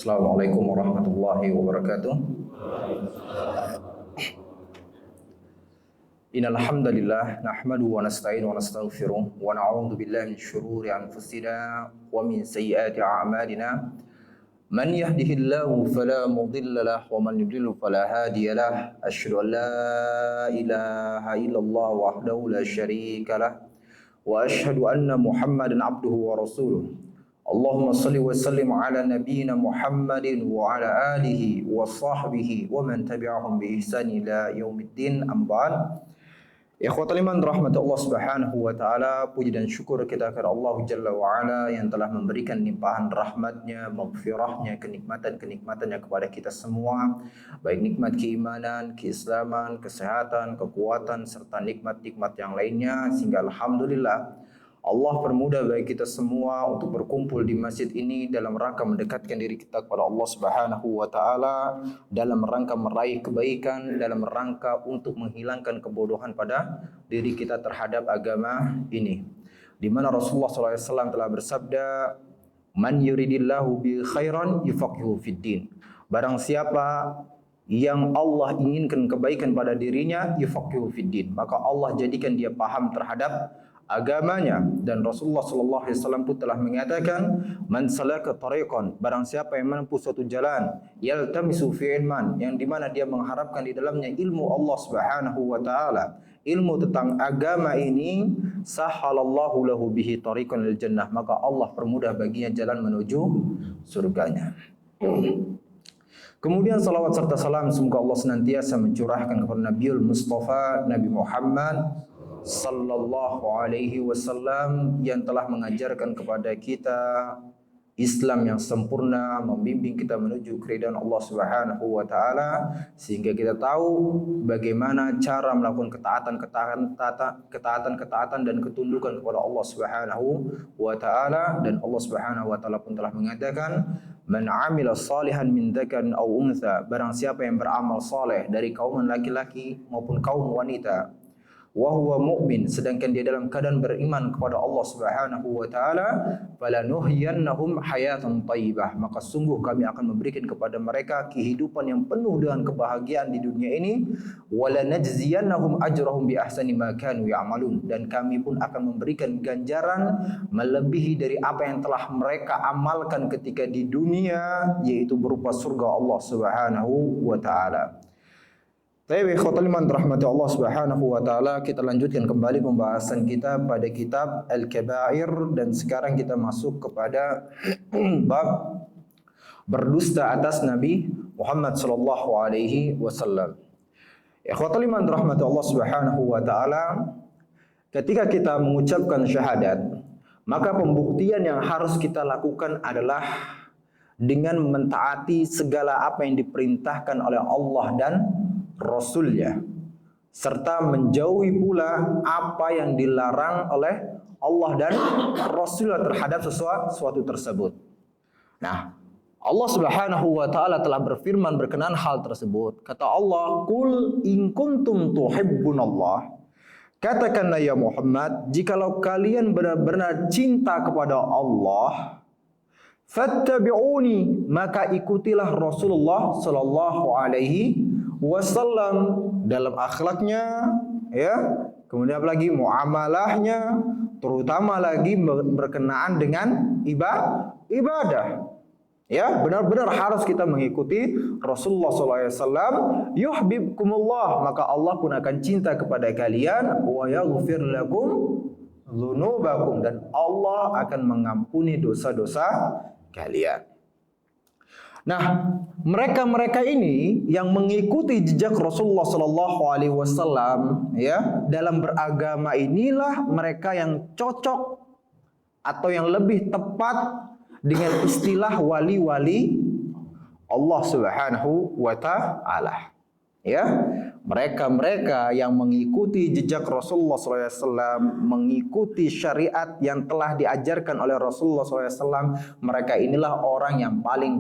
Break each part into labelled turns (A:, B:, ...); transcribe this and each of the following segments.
A: Assalamualaikum warahmatullahi wabarakatuh. Innal hamdalillah nahmaduhu wa nasta'inu wa nastaghfiruh wa na'udzu billahi min shururi anfusina wa min sayyiati a'malina. Man yahdihillahu fala mudilla lahu wa man yudlil fala hadiya lahu. Asyhadu an la ilaha illallah wahdahu la syarika lahu wa asyhadu anna Muhammadan abduhu wa rasuluh. Allahumma salli wa sallim ala nabiyyina Muhammadin wa ala alihi wa sahbihi wa man tabi'ahum bi ihsan ila yaumiddin, amma ba'd. Ikhwatul iman rahmat Allah Subhanahu wa taala, puji dan syukur kita kepada Allah Jalla wa ala yang telah memberikan limpahan rahmatnya, maghfirahnya, kenikmatan-kenikmatannya kepada kita semua, baik nikmat keimanan, keislaman, kesehatan, kekuatan serta nikmat-nikmat yang lainnya, sehingga alhamdulillah Allah permudah bagi kita semua untuk berkumpul di masjid ini dalam rangka mendekatkan diri kita kepada Allah Subhanahu wa taala, dalam rangka meraih kebaikan, dalam rangka untuk menghilangkan kebodohan pada diri kita terhadap agama ini. Di mana Rasulullah SAW telah bersabda, "Man yuridillahu bi khairan yufaqihu fid din." Barang siapa yang Allah inginkan kebaikan pada dirinya, yufaqihu fid din, maka Allah jadikan dia paham terhadap agamanya. Dan Rasulullah sallallahu alaihi wasallam pun telah mengatakan, man salaka tariqan, barang siapa yang menempuh suatu jalan, yaltamisu fi ilman, yang di mana dia mengharapkan di dalamnya ilmu Allah Subhanahu wa taala, ilmu tentang agama ini, sahalallahu lahu bihi tariqan lil jannah, maka Allah permudah baginya jalan menuju surganya. Kemudian salawat serta salam semoga Allah senantiasa mencurahkan kepada Nabiul Mustafa, Nabi Muhammad sallallahu alaihi wasallam, yang telah mengajarkan kepada kita Islam yang sempurna, membimbing kita menuju keridhaan Allah Subhanahu wa taala, sehingga kita tahu bagaimana cara melakukan ketaatan dan ketundukan kepada Allah Subhanahu wa taala. Dan Allah Subhanahu wa taala pun telah mengatakan, man 'amila shalihan min dzakarin aw untha, barang siapa yang beramal saleh dari kaum laki-laki maupun kaum wanita, wa huwa mu'min, sedangkan dia dalam keadaan beriman kepada Allah Subhanahu wa taala, falanuhyiyannahum hayatan thayyibah, maka sungguh kami akan memberikan kepada mereka kehidupan yang penuh dengan kebahagiaan di dunia ini, walanajziyannahum ajrahum bi ahsani ma kanu ya'malun, dan kami pun akan memberikan ganjaran melebihi dari apa yang telah mereka amalkan ketika di dunia, yaitu berupa surga Allah Subhanahu wa taala. Tapi ikhwatul iman rahmati Allah Subhanahu wa taala, kita lanjutkan kembali pembahasan kita pada kitab Al-Kabair, dan sekarang kita masuk kepada bab berdusta atas Nabi Muhammad sallallahu alaihi wasallam. Ikhwatul iman rahmati Allah Subhanahu wa taala, ketika kita mengucapkan syahadat, maka pembuktian yang harus kita lakukan adalah dengan mentaati segala apa yang diperintahkan oleh Allah dan Rasulnya, serta menjauhi pula apa yang dilarang oleh Allah dan Rasulnya terhadap sesuatu tersebut. Nah, Allah Subhanahu wa taala telah berfirman berkenaan hal tersebut. Kata Allah, "Qul in kuntum tuhibbunallah." Katakanlah ya Muhammad, jikalau kalian benar-benar cinta kepada Allah, fattabi'uni, maka ikutilah Rasulullah sallallahu alaihi wasallam dalam akhlaknya, ya, kemudian apalagi muamalahnya, terutama lagi berkenaan dengan ibadah. Ya, benar-benar harus kita mengikuti Rasulullah SAW. Yuhibbukumullah, maka Allah pun akan cinta kepada kalian, wa yaghfir lakum dzunubakum, dan Allah akan mengampuni dosa-dosa kalian. Nah, mereka ini yang mengikuti jejak Rasulullah sallallahu alaihi wasallam, ya, dalam beragama inilah mereka yang cocok atau yang lebih tepat dengan istilah wali-wali Allah Subhanahu wa taala. Ya, mereka yang mengikuti jejak Rasulullah SAW, mengikuti syariat yang telah diajarkan oleh Rasulullah SAW, mereka inilah orang yang paling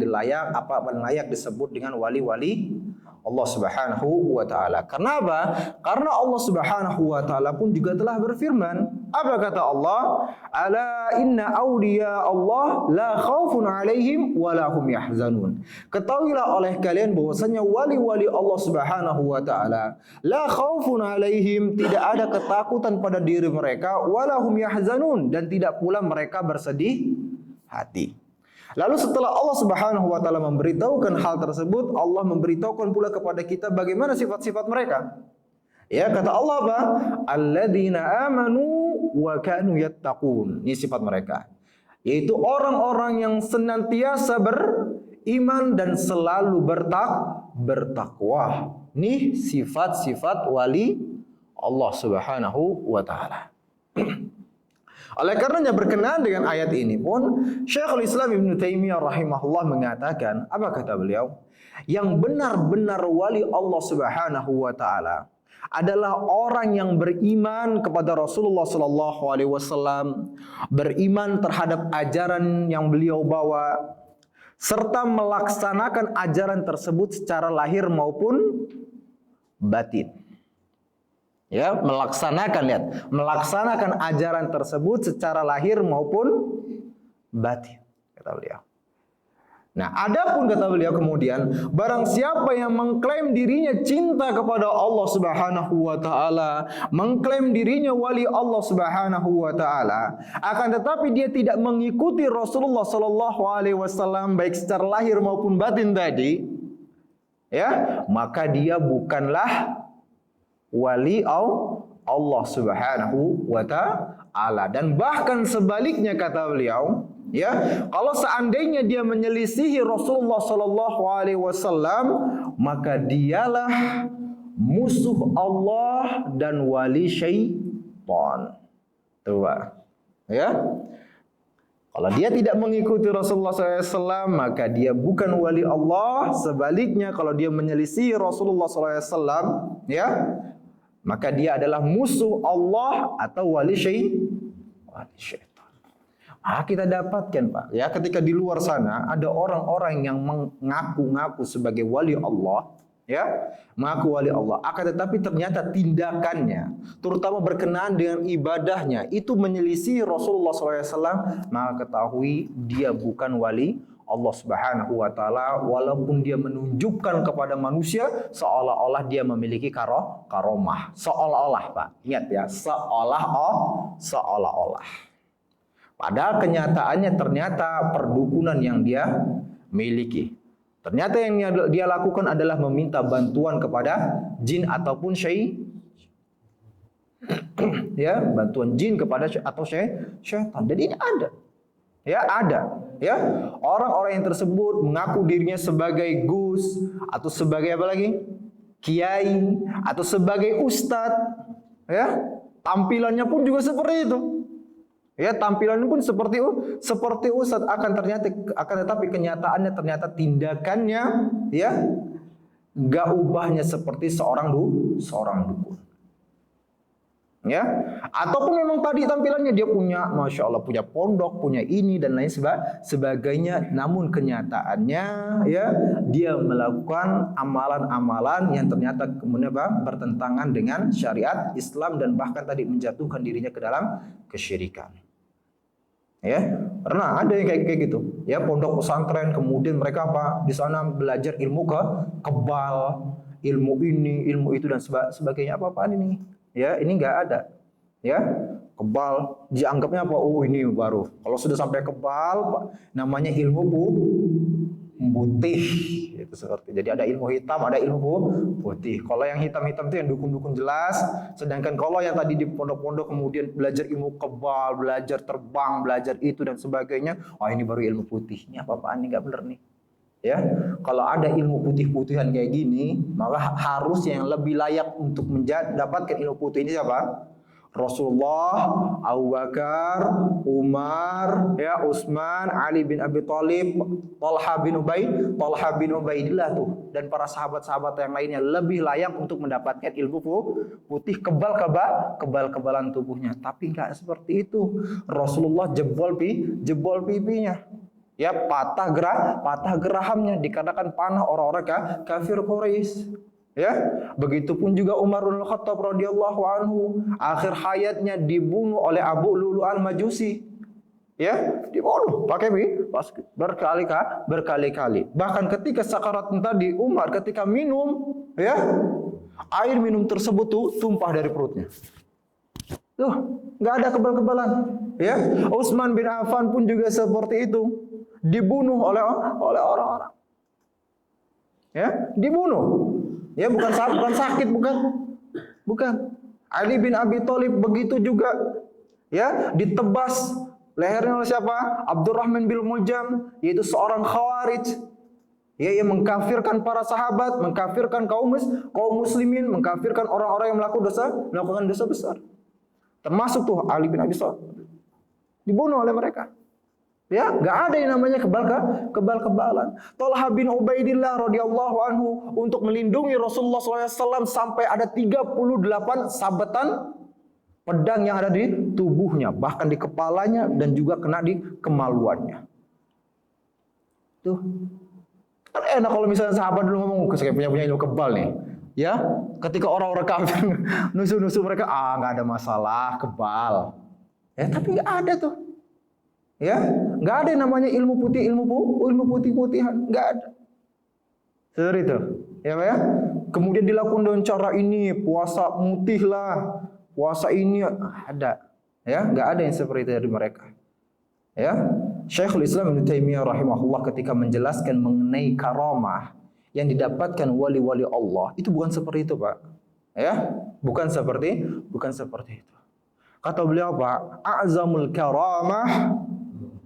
A: layak disebut dengan wali-wali Allah Subhanahu wa taala. Karena apa? Karena Allah Subhanahu wa taala pun juga telah berfirman, Apa kata Allah? Ala inna awliya Allah la khaufun alaihim wa la hum yahzanun. Ketahuilah oleh kalian bahwasanya wali-wali Allah Subhanahu wa taala la khaufun alaihim, tidak ada ketakutan pada diri mereka, wa la hum yahzanun, dan tidak pula mereka bersedih hati. Lalu setelah Allah Subhanahu wa taala memberitahukan hal tersebut, Allah memberitahukan pula kepada kita bagaimana sifat-sifat mereka. Ya, kata Allah apa? Alladzina amanu wa kanu yattaqun. Ini sifat mereka. Yaitu orang-orang yang senantiasa beriman dan selalu bertakwa. Ini sifat-sifat wali Allah Subhanahu wa taala. Oleh karenanya berkenaan dengan ayat ini pun Syekhul Islam Ibnu Taimiyah rahimahullah mengatakan, apa kata beliau? Yang benar-benar wali Allah Subhanahu wa taala adalah orang yang beriman kepada Rasulullah sallallahu alaihi wasallam, beriman terhadap ajaran yang beliau bawa, serta melaksanakan ajaran tersebut secara lahir maupun batin. Ya, melaksanakan ajaran tersebut secara lahir maupun batin, kata beliau. Nah, adapun kata beliau kemudian, barang siapa yang mengklaim dirinya cinta kepada Allah Subhanahu wa taala, mengklaim dirinya wali Allah Subhanahu wa taala, akan tetapi dia tidak mengikuti Rasulullah sallallahu alaihi wasallam baik secara lahir maupun batin tadi, ya, maka dia bukanlah wali Allah Subhanahu wa taala. Dan bahkan sebaliknya kata beliau, ya, kalau seandainya dia menyelisihi Rasulullah sallallahu alaihi wasallam, maka dialah musuh Allah dan wali syaitan. Tuh, ya. Kalau dia tidak mengikuti Rasulullah SAW, maka dia bukan wali Allah. Sebaliknya, kalau dia menyelisihi Rasulullah SAW, ya, maka dia adalah musuh Allah atau wali syaitan. Kita dapatkan, Pak, ya, ketika di luar sana ada orang-orang yang mengaku-ngaku sebagai wali Allah, ya, mengaku wali Allah, akan tetapi ternyata tindakannya, terutama berkenaan dengan ibadahnya, itu menyelisih Rasulullah SAW, maka ketahui dia bukan wali Allah Subhanahu wa taala, walaupun dia menunjukkan kepada manusia seolah-olah dia memiliki karomah. Seolah-olah, Pak. Ingat ya, seolah-olah. Padahal kenyataannya ternyata perdukunan yang dia miliki. Ternyata yang dia lakukan adalah meminta bantuan kepada jin ataupun ya, bantuan jin kepada atau syaitan. Jadi ini ada. Ya, ada. Ya, orang-orang yang tersebut mengaku dirinya sebagai gus atau sebagai apa lagi? Kiai atau sebagai ustadz, ya. Tampilannya pun juga seperti itu. Ya, tampilannya pun seperti ustadz, akan tetapi kenyataannya ternyata tindakannya, ya, enggak ubahnya seperti seorang dukun. Ya, ataupun memang tadi tampilannya dia punya, masya Allah, punya pondok, punya ini dan lain sebagainya, namun kenyataannya, ya, dia melakukan amalan-amalan yang ternyata kemudian bertentangan dengan syariat Islam dan bahkan tadi menjatuhkan dirinya ke dalam kesyirikan. Ya, pernah ada yang kayak gitu. Ya, pondok pesantren, kemudian mereka apa? Di sana belajar ilmu kebal, ilmu ini, ilmu itu dan sebagainya. Apa-apaan ini? Ya, ini enggak ada. Ya, kebal dianggapnya apa? Oh, ini baru. Kalau sudah sampai kebal, namanya ilmu putih. Itu seperti. Jadi ada ilmu hitam, ada ilmu putih. Kalau yang hitam-hitam itu yang dukun-dukun jelas, sedangkan kalau yang tadi di pondok-pondok kemudian belajar ilmu kebal, belajar terbang, belajar itu dan sebagainya, ini baru ilmu putih. Ini apa-apaan, ini enggak benar nih. Ya, kalau ada ilmu putih-putihan kayak gini, maka harus yang lebih layak untuk mendapatkan ilmu putih ini siapa? Rasulullah, Abu Bakar, Umar, ya, Utsman, Ali bin Abi Thalib, Talha bin Ubaidillah tuh, dan para sahabat-sahabat yang lainnya lebih layak untuk mendapatkan ilmu putih kebal-kebalan tubuhnya. Tapi enggak seperti itu. Rasulullah jebol pipinya. Ya, patah gerahamnya dikarenakan panah orang-orang kafir Quraisy. Ya, begitupun juga Umar bin Khattab radhiyallahu anhu, akhir hayatnya dibunuh oleh Abu Lulu al-Majusi. Ya, dibunuh pakai berkali-kali. Bahkan ketika sakarat tadi Umar ketika minum, ya, air minum tersebut tumpah dari perutnya. Nggak ada kebal-kebalan. Ya, Utsman bin Affan pun juga seperti itu, dibunuh oleh orang-orang. Ya, dibunuh. Ya, bukan sakit, bukan. Ali bin Abi Thalib begitu juga. Ya, ditebas lehernya oleh siapa? Abdurrahman bin Muljam, yaitu seorang khawarij. Ya, yang mengkafirkan para sahabat, mengkafirkan kaum muslimin, mengkafirkan orang-orang yang melakukan dosa besar. Termasuk Ali bin Abi Thalib. Dibunuh oleh mereka. Ya, nggak ada yang namanya kebal-kebalan. Talha bin Ubaidillah radhiyallahu anhu untuk melindungi Rasulullah SAW sampai ada 38 sabetan pedang yang ada di tubuhnya, bahkan di kepalanya dan juga kena di kemaluannya. Tuh, kan enak kalau misalnya sahabat dulu ngomong, saya punya ilmu kebal nih. Ya, ketika orang-orang kafir nusuh-nusuh mereka, nggak ada masalah kebal. Ya, tapi nggak ada tuh. Ya, nggak ada yang namanya ilmu putih-putihan, nggak ada. Seperti itu, ya Pak ya. Kemudian dilakukan dengan cara ini, puasa mutih lah, puasa ini ada, ya, nggak ada yang seperti itu dari mereka. Ya, Syekhul Islam Ibnu Taimiyah rahimahullah ketika menjelaskan mengenai karamah yang didapatkan wali-wali Allah itu bukan seperti itu, Pak. Ya, bukan seperti itu. Kata beliau Pak, a'zamul karamah,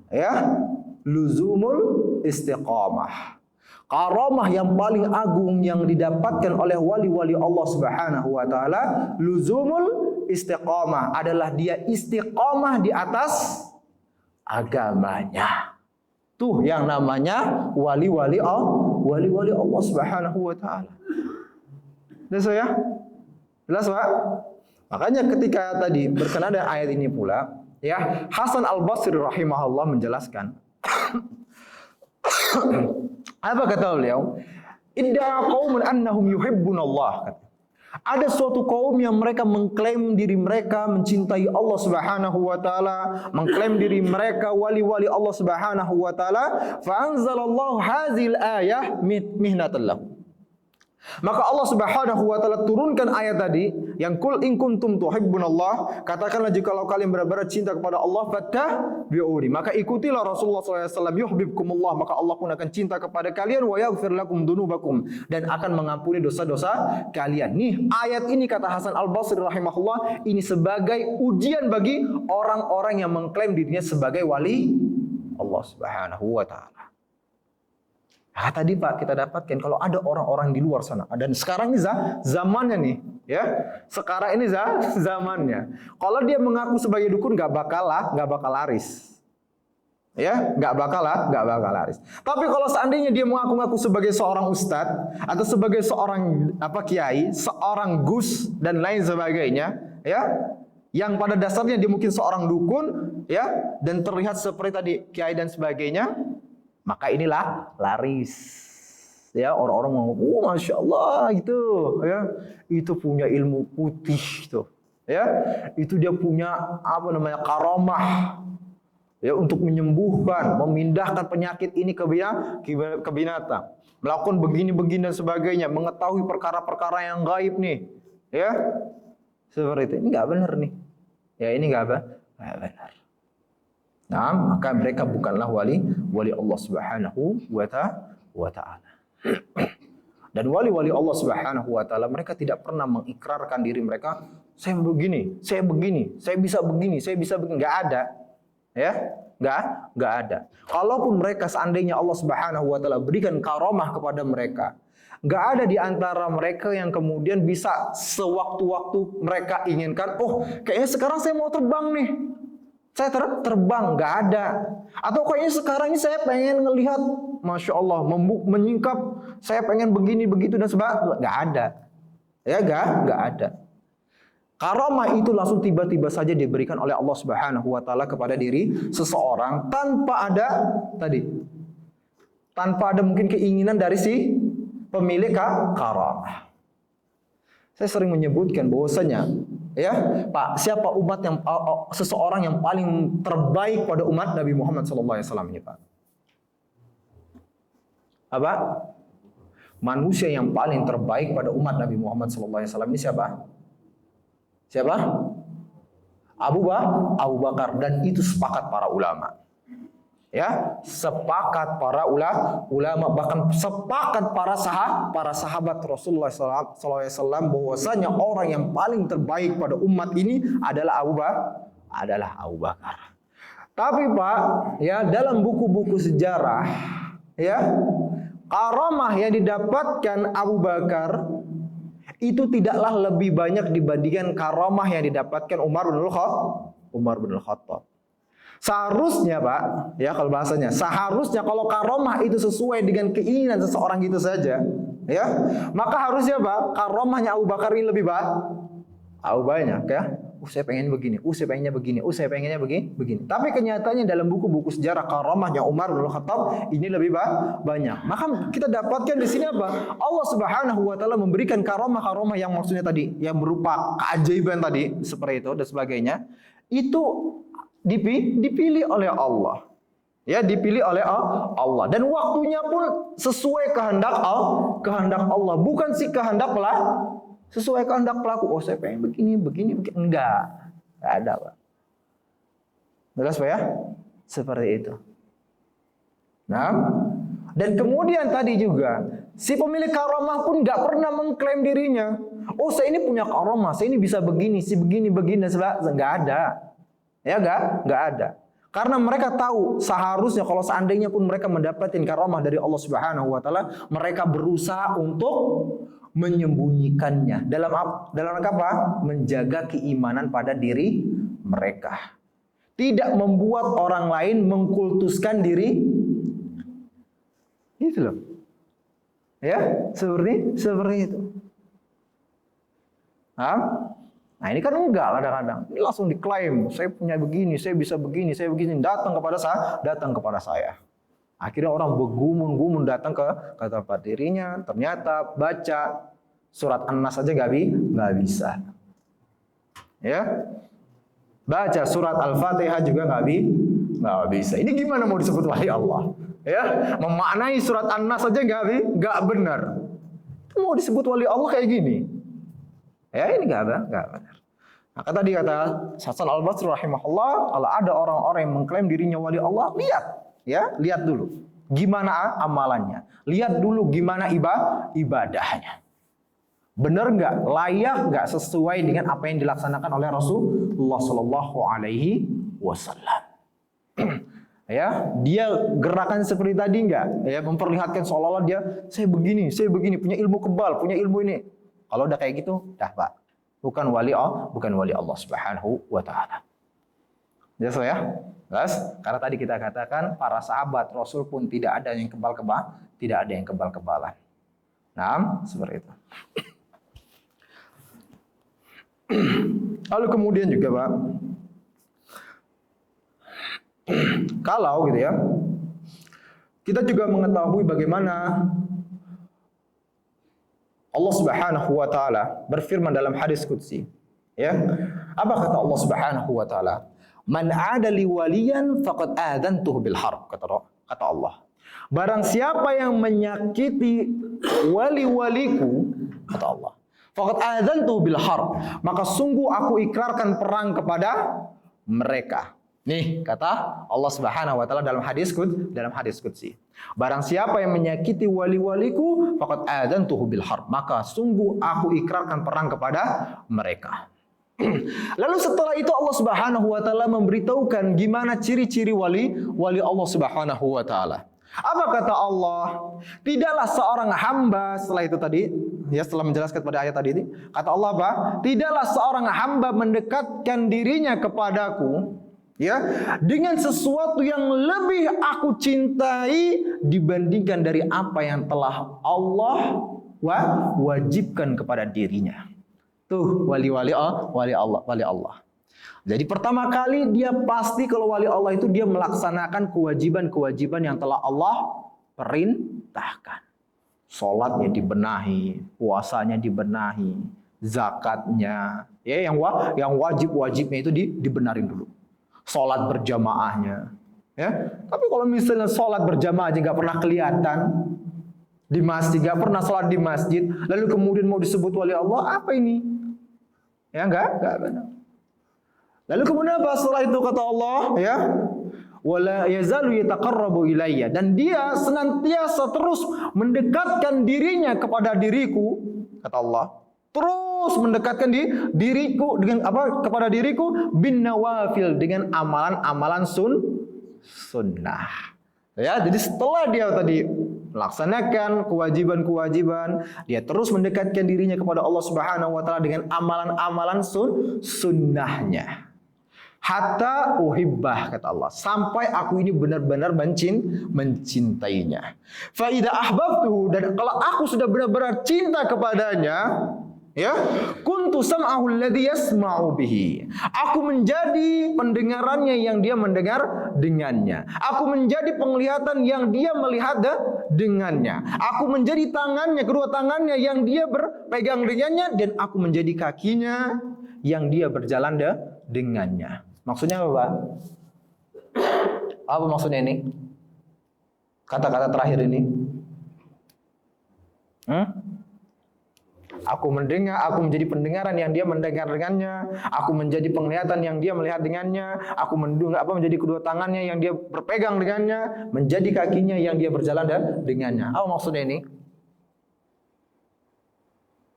A: ya, luzumul istiqamah. Karamah yang paling agung yang didapatkan oleh wali-wali Allah Subhanahu wa taala, luzumul istiqamah, adalah dia istiqamah di atas agamanya. Tuh yang namanya wali-wali Allah Subhanahu wa taala. Jelas ya? Jelas, Pak? Makanya ketika tadi berkenaan dengan ayat ini pula, ya, Hasan Al-Basri rahimahullah menjelaskan. Apa kata beliau? Idda'a qaumun annahum yuhibbunallah. Ada suatu kaum yang mereka mengklaim diri mereka mencintai Allah Subhanahu wa taala, mengklaim diri mereka wali-wali Allah Subhanahu wa taala, fa anzalallahu hadzal ayah mihnatan lahu. Maka Allah Subhanahu wa taala turunkan ayat tadi yang kul in kuntum tuhibbunallah, katakanlah jikalau kalian benar-benar cinta kepada Allah, fattabi'uni, maka ikutilah Rasulullah SAW, yuhibbukumullah, maka Allah pun akan cinta kepada kalian, wa yaghfir lakum dunubakum, dan akan mengampuni dosa-dosa kalian. Nih, ayat ini kata Hasan Al-Basri rahimahullah, ini sebagai ujian bagi orang-orang yang mengklaim dirinya sebagai wali Allah Subhanahu wa taala. Nah, tadi Pak kita dapatkan kalau ada orang-orang di luar sana, dan sekarang ini zamannya nih, ya. Sekarang ini zamannya. Kalau dia mengaku sebagai dukun nggak bakal laris. Ya, nggak bakal laris. Tapi kalau seandainya dia mengaku-ngaku sebagai seorang ustadz atau sebagai seorang kiai, seorang gus dan lain sebagainya, ya, yang pada dasarnya dia mungkin seorang dukun, ya, dan terlihat seperti tadi kiai dan sebagainya, maka inilah laris. Ya, orang-orang ngomong, masya Allah gitu, ya, itu punya ilmu putih tuh, ya, itu dia punya karamah, ya, untuk menyembuhkan, memindahkan penyakit ini ke binatang, melakukan begini-begini dan sebagainya, mengetahui perkara-perkara yang gaib nih, ya, seperti itu. Ini nggak benar nih, ya, ini nggak benar. Nah, maka mereka bukanlah wali Allah Subhanahu wa taala. Dan wali-wali Allah Subhanahu wa taala mereka tidak pernah mengikrarkan diri mereka, saya begini, saya bisa begini, enggak ada. Ya, enggak ada. Kalaupun mereka seandainya Allah Subhanahu wa taala berikan karamah kepada mereka, enggak ada di antara mereka yang kemudian bisa sewaktu-waktu mereka inginkan, oh, kayaknya sekarang saya mau terbang nih. Saya terbang, nggak ada. Atau kayaknya sekarang ini saya pengen ngelihat, masya Allah, menyingkap, saya pengen begini begitu dan sebagainya, nggak ada. Ya, nggak ada. Karamah itu langsung tiba-tiba saja diberikan oleh Allah Subhanahu wa taala kepada diri seseorang tanpa ada mungkin keinginan dari si pemilik karamah. Saya sering menyebutkan bahwasanya, ya Pak, siapa umat yang seseorang yang paling terbaik pada umat Nabi Muhammad SAW ini, Pak? Apa? Manusia yang paling terbaik pada umat Nabi Muhammad SAW ini siapa? Siapa? Abu Bakar, dan itu sepakat para ulama. Ya, sepakat para ulama, bahkan sepakat para sahabat Rasulullah SAW bahwasanya orang yang paling terbaik pada umat ini adalah Abu Bakar. Tapi Pak, ya dalam buku-buku sejarah, ya karamah yang didapatkan Abu Bakar itu tidaklah lebih banyak dibandingkan karamah yang didapatkan Umar bin Khattab. Seharusnya Pak, ya kalau bahasanya, seharusnya kalau karomah itu sesuai dengan keinginan seseorang gitu saja, ya, maka harusnya Pak, karomahnya Abu Bakar ini lebih banyak, ya. Saya pengen begini, saya pengennya begini, saya pengennya begini. Tapi kenyataannya dalam buku-buku sejarah karomahnya Umar bin Khattab ini lebih banyak. Maka kita dapatkan di sini apa? Allah Subhanahu wa taala memberikan karomah-karomah yang maksudnya tadi, yang berupa keajaiban tadi, seperti itu dan sebagainya. Itu dipilih oleh Allah, ya dipilih oleh Allah, dan waktunya pun sesuai kehendak Allah, bukan si kehendak sesuai kehendak pelaku. Oh saya pengen begini, enggak ada Pak. Jelas Pak ya, seperti itu. Nah, dan kemudian tadi juga si pemilik karomah pun nggak pernah mengklaim dirinya. Oh saya ini punya karomah, saya ini bisa begini, begini, nggak ada. Ya nggak ada. Karena mereka tahu seharusnya kalau seandainya pun mereka mendapatkan karomah dari Allah Subhanahu wa taala, mereka berusaha untuk menyembunyikannya. Dalam rangka apa? Menjaga keimanan pada diri mereka. Tidak membuat orang lain mengkultuskan diri. Gitu loh. Ya, seperti itu. Nah ini kan enggak kadang-kadang. Ini langsung diklaim, saya punya begini, saya bisa begini, saya begini. Datang kepada saya. Akhirnya orang bergumun-gumun datang ke tempat dirinya. Ternyata baca surat An-Nas saja nggak bisa. Ya, baca surat Al-Fatihah juga nggak bisa. Ini gimana mau disebut wali Allah? Ya, memaknai surat An-Nas saja nggak benar. Mau disebut wali Allah kayak gini? Ya ini nggak benar. Maka tadi kata Hasan Al-Basri rahimahullah, kalau ada orang-orang yang mengklaim dirinya wali Allah, lihat dulu gimana amalannya, lihat dulu gimana ibadahnya, benar nggak, layak nggak, sesuai dengan apa yang dilaksanakan oleh Rasulullah Shallallahu Alaihi Wasallam. Ya, dia gerakan seperti tadi nggak, ya memperlihatkan seolah-olah dia saya begini, punya ilmu kebal, punya ilmu ini. Kalau udah kayak gitu, dah Pak, bukan wali Allah Subhanahu wa taala. Jelas ya? Jelas? Karena tadi kita katakan para sahabat Rasul pun tidak ada yang kebal-kebalan. Nah, seperti itu. Lalu kemudian juga Pak, kalau gitu ya, kita juga mengetahui bagaimana Allah Subhanahu wa taala berfirman dalam hadis qudsi. Ya. Apa kata Allah Subhanahu wa taala? Man 'ada li waliyan faqad adantuhu bil harb, kata Allah. Barang siapa yang menyakiti wali-waliku, kata Allah, faqad adantuhu bil harb, maka sungguh aku ikrarkan perang kepada mereka. Nih kata Allah Subhanahu wa taala dalam hadis qudsi. Barang siapa yang menyakiti wali-waliku faqad adantuhu bil harb, maka sungguh aku ikrarkan perang kepada mereka. Lalu setelah itu Allah Subhanahu wa taala memberitahukan gimana ciri-ciri wali Allah Subhanahu wa taala. Apa kata Allah? Tidaklah seorang hamba, setelah itu tadi, ya setelah menjelaskan pada ayat tadi ini, kata Allah apa? Tidaklah seorang hamba mendekatkan dirinya kepadaku, ya, dengan sesuatu yang lebih aku cintai dibandingkan dari apa yang telah Allah wajibkan kepada dirinya. Tuh wali Allah. Jadi pertama kali dia pasti kalau wali Allah itu dia melaksanakan kewajiban-kewajiban yang telah Allah perintahkan. Salatnya dibenahi, puasanya dibenahi, zakatnya, ya yang wajib-wajibnya itu dibenarin dulu. Sholat berjamaahnya, ya. Tapi kalau misalnya sholat berjamaah aja nggak pernah kelihatan di masjid, nggak pernah sholat di masjid, lalu kemudian mau disebut wali Allah, apa ini? Ya nggak benar. Lalu kemudian apa setelah itu kata Allah, ya? Wala yazalu yataqarrabu ilayya, dan dia senantiasa terus mendekatkan dirinya kepada diriku, kata Allah. Terus mendekatkan diriku dengan apa? Kepada diriku bin nawafil, dengan amalan-amalan sunnah. Ya, jadi setelah dia tadi melaksanakan kewajiban-kewajiban, dia terus mendekatkan dirinya kepada Allah Subhanahu wa taala dengan amalan-amalan sunnahnya. Hatta uhibbah, kata Allah, sampai aku ini benar-benar mencintainya. Fa idza ahbabtuhu, dan kalau aku sudah benar-benar cinta kepadanya, ya, kuntu sam'ahu alladhi yasma'u bihi, aku menjadi pendengarannya yang dia mendengar dengannya, aku menjadi penglihatan yang dia melihat dengannya, aku menjadi tangannya, kedua tangannya yang dia berpegang dengannya, dan aku menjadi kakinya yang dia berjalan dengannya. Maksudnya apa, Pak? Apa maksudnya ini? Kata-kata terakhir ini. Aku mendengar, aku menjadi pendengaran yang dia mendengar dengannya, aku menjadi penglihatan yang dia melihat dengannya, aku menjadi kedua tangannya yang dia berpegang dengannya, menjadi kakinya yang dia berjalan dengannya. Apa maksudnya ini?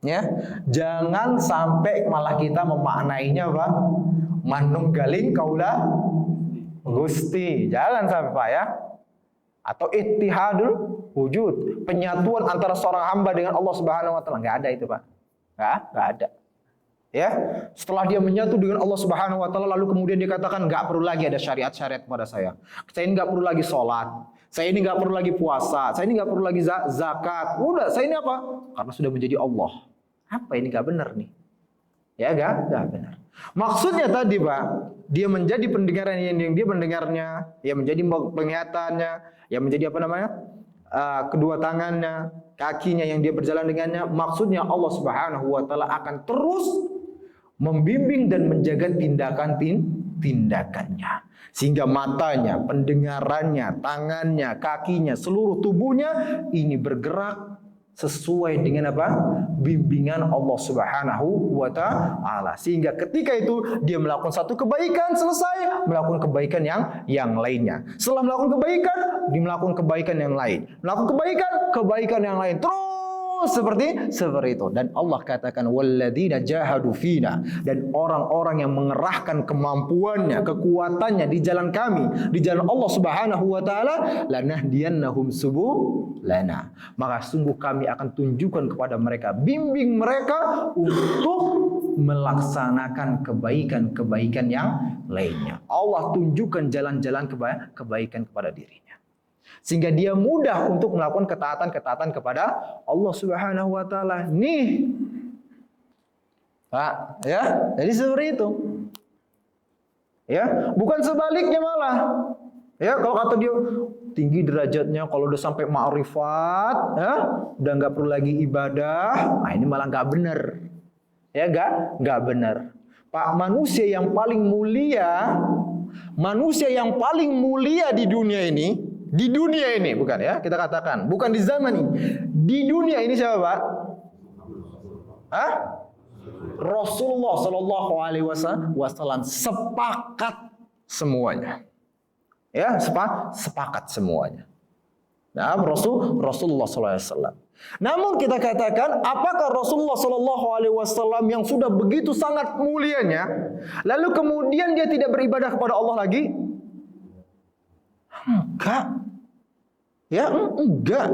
A: Ya, jangan sampai malah kita memaknainya apa? Manunggaling kaula Gusti. Jangan sampai, Pak, ya. Atau ittihadul wujud, penyatuan antara seorang hamba dengan Allah Subhanahu wa taala. Enggak ada itu, Pak. Enggak ada. Ya, setelah dia menyatu dengan Allah Subhanahu wa taala, lalu kemudian dia katakan enggak perlu lagi ada syariat-syariat kepada saya. Saya ini enggak perlu lagi sholat. Saya ini enggak perlu lagi puasa. Saya ini enggak perlu lagi zakat. Udah, saya ini apa? Karena sudah menjadi Allah. Apa ini enggak benar nih? Ya, enggak benar. Maksudnya tadi, Pak, dia menjadi pendengaran yang dia mendengarnya, ya menjadi penglihatannya, ya menjadi apa namanya? Kedua tangannya, kakinya yang dia berjalan dengannya. Maksudnya Allah Subhanahu wa taala akan terus membimbing dan menjaga tindakannya. Sehingga matanya, pendengarannya, tangannya, kakinya, seluruh tubuhnya ini bergerak sesuai dengan apa? Bimbingan Allah Subhanahu wa taala. Sehingga ketika itu dia melakukan satu kebaikan, selesai melakukan kebaikan yang lainnya. Setelah melakukan kebaikan, dia melakukan kebaikan yang lain. Melakukan kebaikan yang lain. Terus seperti itu. Dan Allah katakan walladzina jahadu fina, dan orang-orang yang mengerahkan kemampuannya, kekuatannya di jalan kami, di jalan Allah Subhanahu wa taala, lanahdiyannahum subulana, maka sungguh kami akan tunjukkan kepada mereka, bimbing mereka untuk melaksanakan kebaikan-kebaikan yang lainnya. Allah tunjukkan jalan-jalan kebaikan kepada dirinya, sehingga dia mudah untuk melakukan ketaatan-ketaatan kepada Allah Subhanahu wa taala. Nih, Pak, ya. Jadi seperti itu. Ya, bukan sebaliknya malah. Ya, kalau kata dia tinggi derajatnya, kalau udah sampai ma'rifat, ya, udah nggak perlu lagi ibadah. Nah, ini malah nggak benar. Ya, nggak benar. Pak, manusia yang paling mulia di dunia ini, bukan ya, kita katakan, bukan di zaman ini, di dunia ini siapa, Pak? Hah? Rasulullah Shallallahu Alaihi Wasallam, sepakat semuanya, ya, sepakat semuanya. Nah, Rasulullah Sallallahu Alaihi Wasallam. Namun kita katakan, apakah Rasulullah Sallallahu Alaihi Wasallam yang sudah begitu sangat mulianya, lalu kemudian dia tidak beribadah kepada Allah lagi? Enggak. Ya, enggak.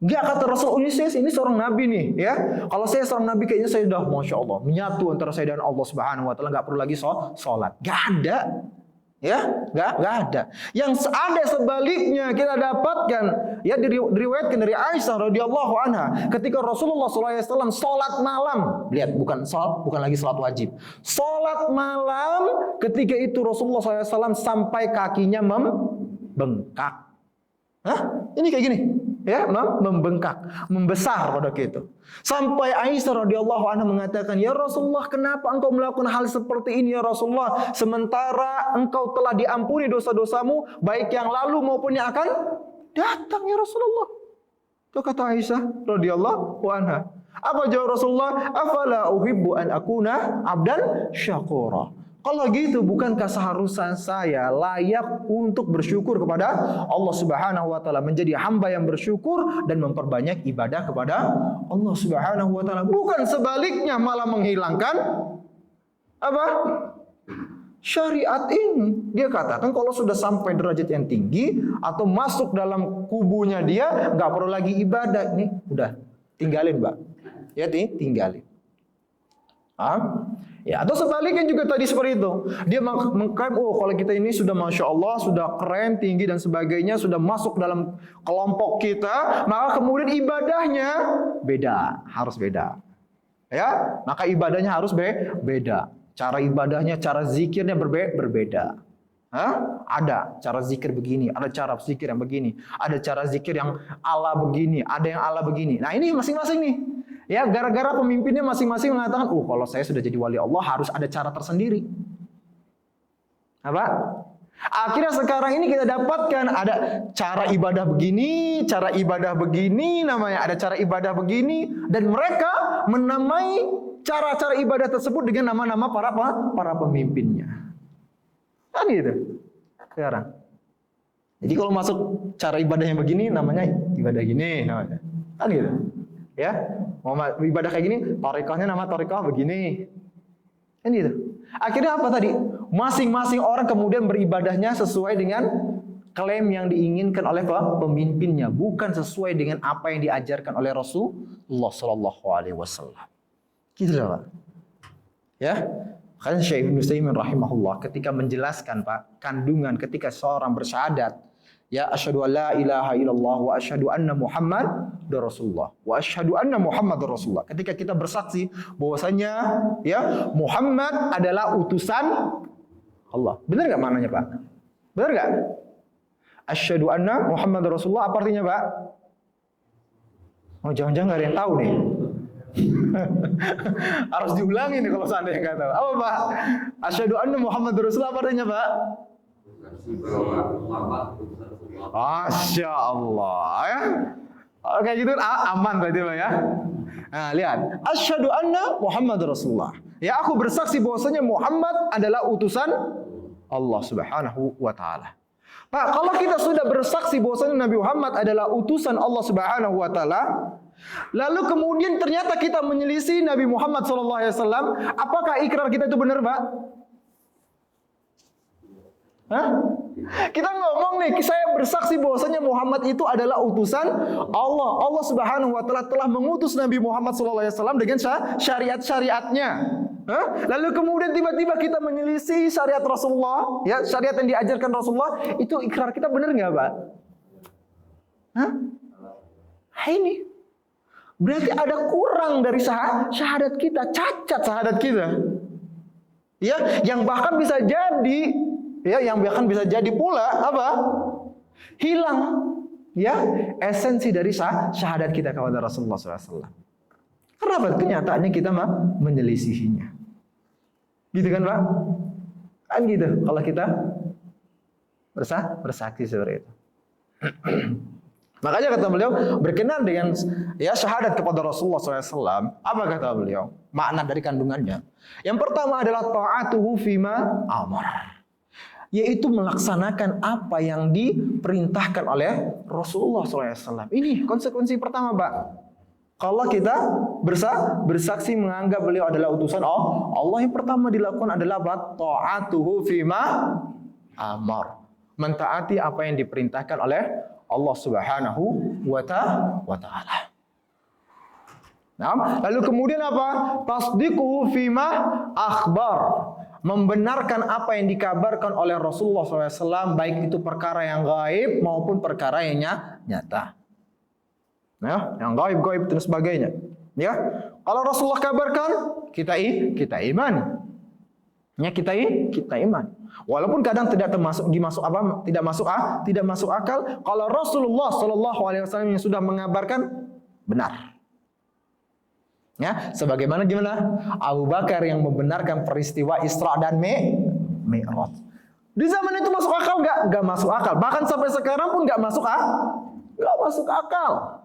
A: Enggak, kata Rasul, ini seorang nabi nih, ya. Kalau saya seorang nabi, kayaknya saya sudah Masya Allah menyatu antara saya dan Allah Subhanahu wa taala, enggak perlu lagi sholat. Enggak ada. Ya, enggak ada. Yang ada sebaliknya kita dapatkan, ya, diriwayatkan dari Aisyah radhiyallahu anha, ketika Rasulullah SAW sholat malam, lihat, bukan lagi sholat wajib, sholat malam, ketika itu Rasulullah SAW sampai kakinya membengkak. Hah? Ini kayak gini,
B: ya, membengkak, membesar pada kita. Sampai Aisyah radhiyallahu anha mengatakan, "Ya Rasulullah, kenapa engkau melakukan hal seperti ini ya Rasulullah? Sementara engkau telah diampuni dosa-dosamu, baik yang lalu maupun yang akan datang ya Rasulullah." Itu kata Aisyah radhiyallahu anha. Apa jawab Rasulullah? "Afala uhibbu an akuna abdan syakura." Kalau gitu, bukankah seharusnya saya layak untuk bersyukur kepada Allah Subhanahu wa taala, menjadi hamba yang bersyukur dan memperbanyak ibadah kepada Allah Subhanahu wa taala, bukan sebaliknya malah menghilangkan apa? Syariat ini. Dia katakan kalau sudah sampai derajat yang tinggi atau masuk dalam kubunya dia, nggak perlu lagi ibadah. Ini udah tinggalin, Mbak. Ya, tinggalin. Ya, atau sebaliknya juga tadi seperti itu. Dia mengklaim, oh kalau kita ini sudah Masya Allah, sudah keren, tinggi dan sebagainya, sudah masuk dalam kelompok kita, maka kemudian ibadahnya beda, harus beda. Ya, maka ibadahnya harus beda. Cara ibadahnya, cara zikirnya berbeda. Ada cara zikir begini, ada cara zikir yang begini, ada cara zikir yang ala begini, ada yang ala begini. Nah ini masing-masing nih. Ya, gara-gara pemimpinnya masing-masing mengatakan, kalau saya sudah jadi wali Allah harus ada cara tersendiri. Apa? Akhirnya sekarang ini kita dapatkan ada cara ibadah begini namanya, ada cara ibadah begini, dan mereka menamai cara-cara ibadah tersebut dengan nama-nama para pemimpinnya. Kan gitu. Sekarang. Jadi kalau masuk cara ibadah yang begini namanya ibadah gini namanya. Kan gitu. Ya, mau ibadah kayak gini, thariqahnya nama thariqah begini. Kan gitu. Akhirnya apa tadi? Masing-masing orang kemudian beribadahnya sesuai dengan klaim yang diinginkan oleh pemimpinnya, bukan sesuai dengan apa yang diajarkan oleh Rasulullah sallallahu alaihi wasallam. Gitu lah, Pak. Ya. Kan Syekh Ibnu Utsaimin rahimahullah ketika menjelaskan, Pak, kandungan ketika seorang bersyahadat, ya asyhadu an la ilaha illallah wa asyhadu anna Muhammadar Rasulullah wa asyhadu anna Muhammadar Rasulullah. Ketika kita bersaksi bahwasanya ya Muhammad adalah utusan Allah. Benar enggak maknanya, Pak? Benar enggak? Asyhadu anna Muhammadar Rasulullah apa artinya, Pak? Oh, jangan-jangan enggak ada yang tahu nih. Harus diulangi nih kalau seandainya enggak tahu. Apa, Pak? Asyhadu anna Muhammadar Rasulullah apa artinya, Pak? Masya Allah ya. Oke gitu aman berarti Pak ya. Nah lihat, asyhadu anna Muhammad Rasulullah. Ya aku bersaksi bahwasanya Muhammad adalah utusan Allah Subhanahu wa taala. Pak, kalau kita sudah bersaksi bahwasanya Nabi Muhammad adalah utusan Allah Subhanahu wa taala, lalu kemudian ternyata kita menyelisih Nabi Muhammad sallallahu alaihi wasallam, apakah ikrar kita itu benar, Pak? Kita ngomong nih, saya bersaksi bahwasanya Muhammad itu adalah utusan Allah. Allah Subhanahu wa taala telah mengutus Nabi Muhammad sallallahu alaihi wasallam dengan syariat-syariatnya. Lalu kemudian tiba-tiba kita menyelisih syariat Rasulullah, ya, syariat yang diajarkan Rasulullah, itu ikrar kita benar enggak, Pak? Ini berarti ada kurang dari syahadat kita, cacat syahadat kita. Ya, yang bahkan bisa jadi pula apa? Hilang ya esensi dari syahadat kita kepada Rasulullah SAW. Kenapa? Kenyataannya kita menyelisihinya. Gitu kan, Pak? Kan gitu kalau kita bersaksi seperti itu. Makanya kata beliau berkenan dengan ya syahadat kepada Rasulullah SAW. Apa kata beliau? Makna dari kandungannya. Yang pertama adalah ta'atuhu fima amar, yaitu melaksanakan apa yang diperintahkan oleh Rasulullah SAW. Ini konsekuensi pertama, Pak. Kalau kita bersaksi menganggap beliau adalah utusan Allah, yang pertama dilakukan adalah ta'atuhu fima amar, mentaati apa yang diperintahkan oleh Allah Subhanahu wa taala. Nah, lalu kemudian apa? Tasdiquhu fima akhbar, membenarkan apa yang dikabarkan oleh Rasulullah SAW, baik itu perkara yang gaib maupun perkara yang nyata. Ya, yang gaib dan sebagainya. Ya, kalau Rasulullah kabarkan, kita iman. Ya, kita iman. Walaupun kadang tidak masuk akal kalau Rasulullah Shallallahu Alaihi Wasallam yang sudah mengabarkan benar. Ya, sebagaimana gimana Abu Bakar yang membenarkan peristiwa Isra dan Mi'raj. Di zaman itu masuk akal nggak? Nggak masuk akal. Bahkan sampai sekarang pun nggak masuk akal.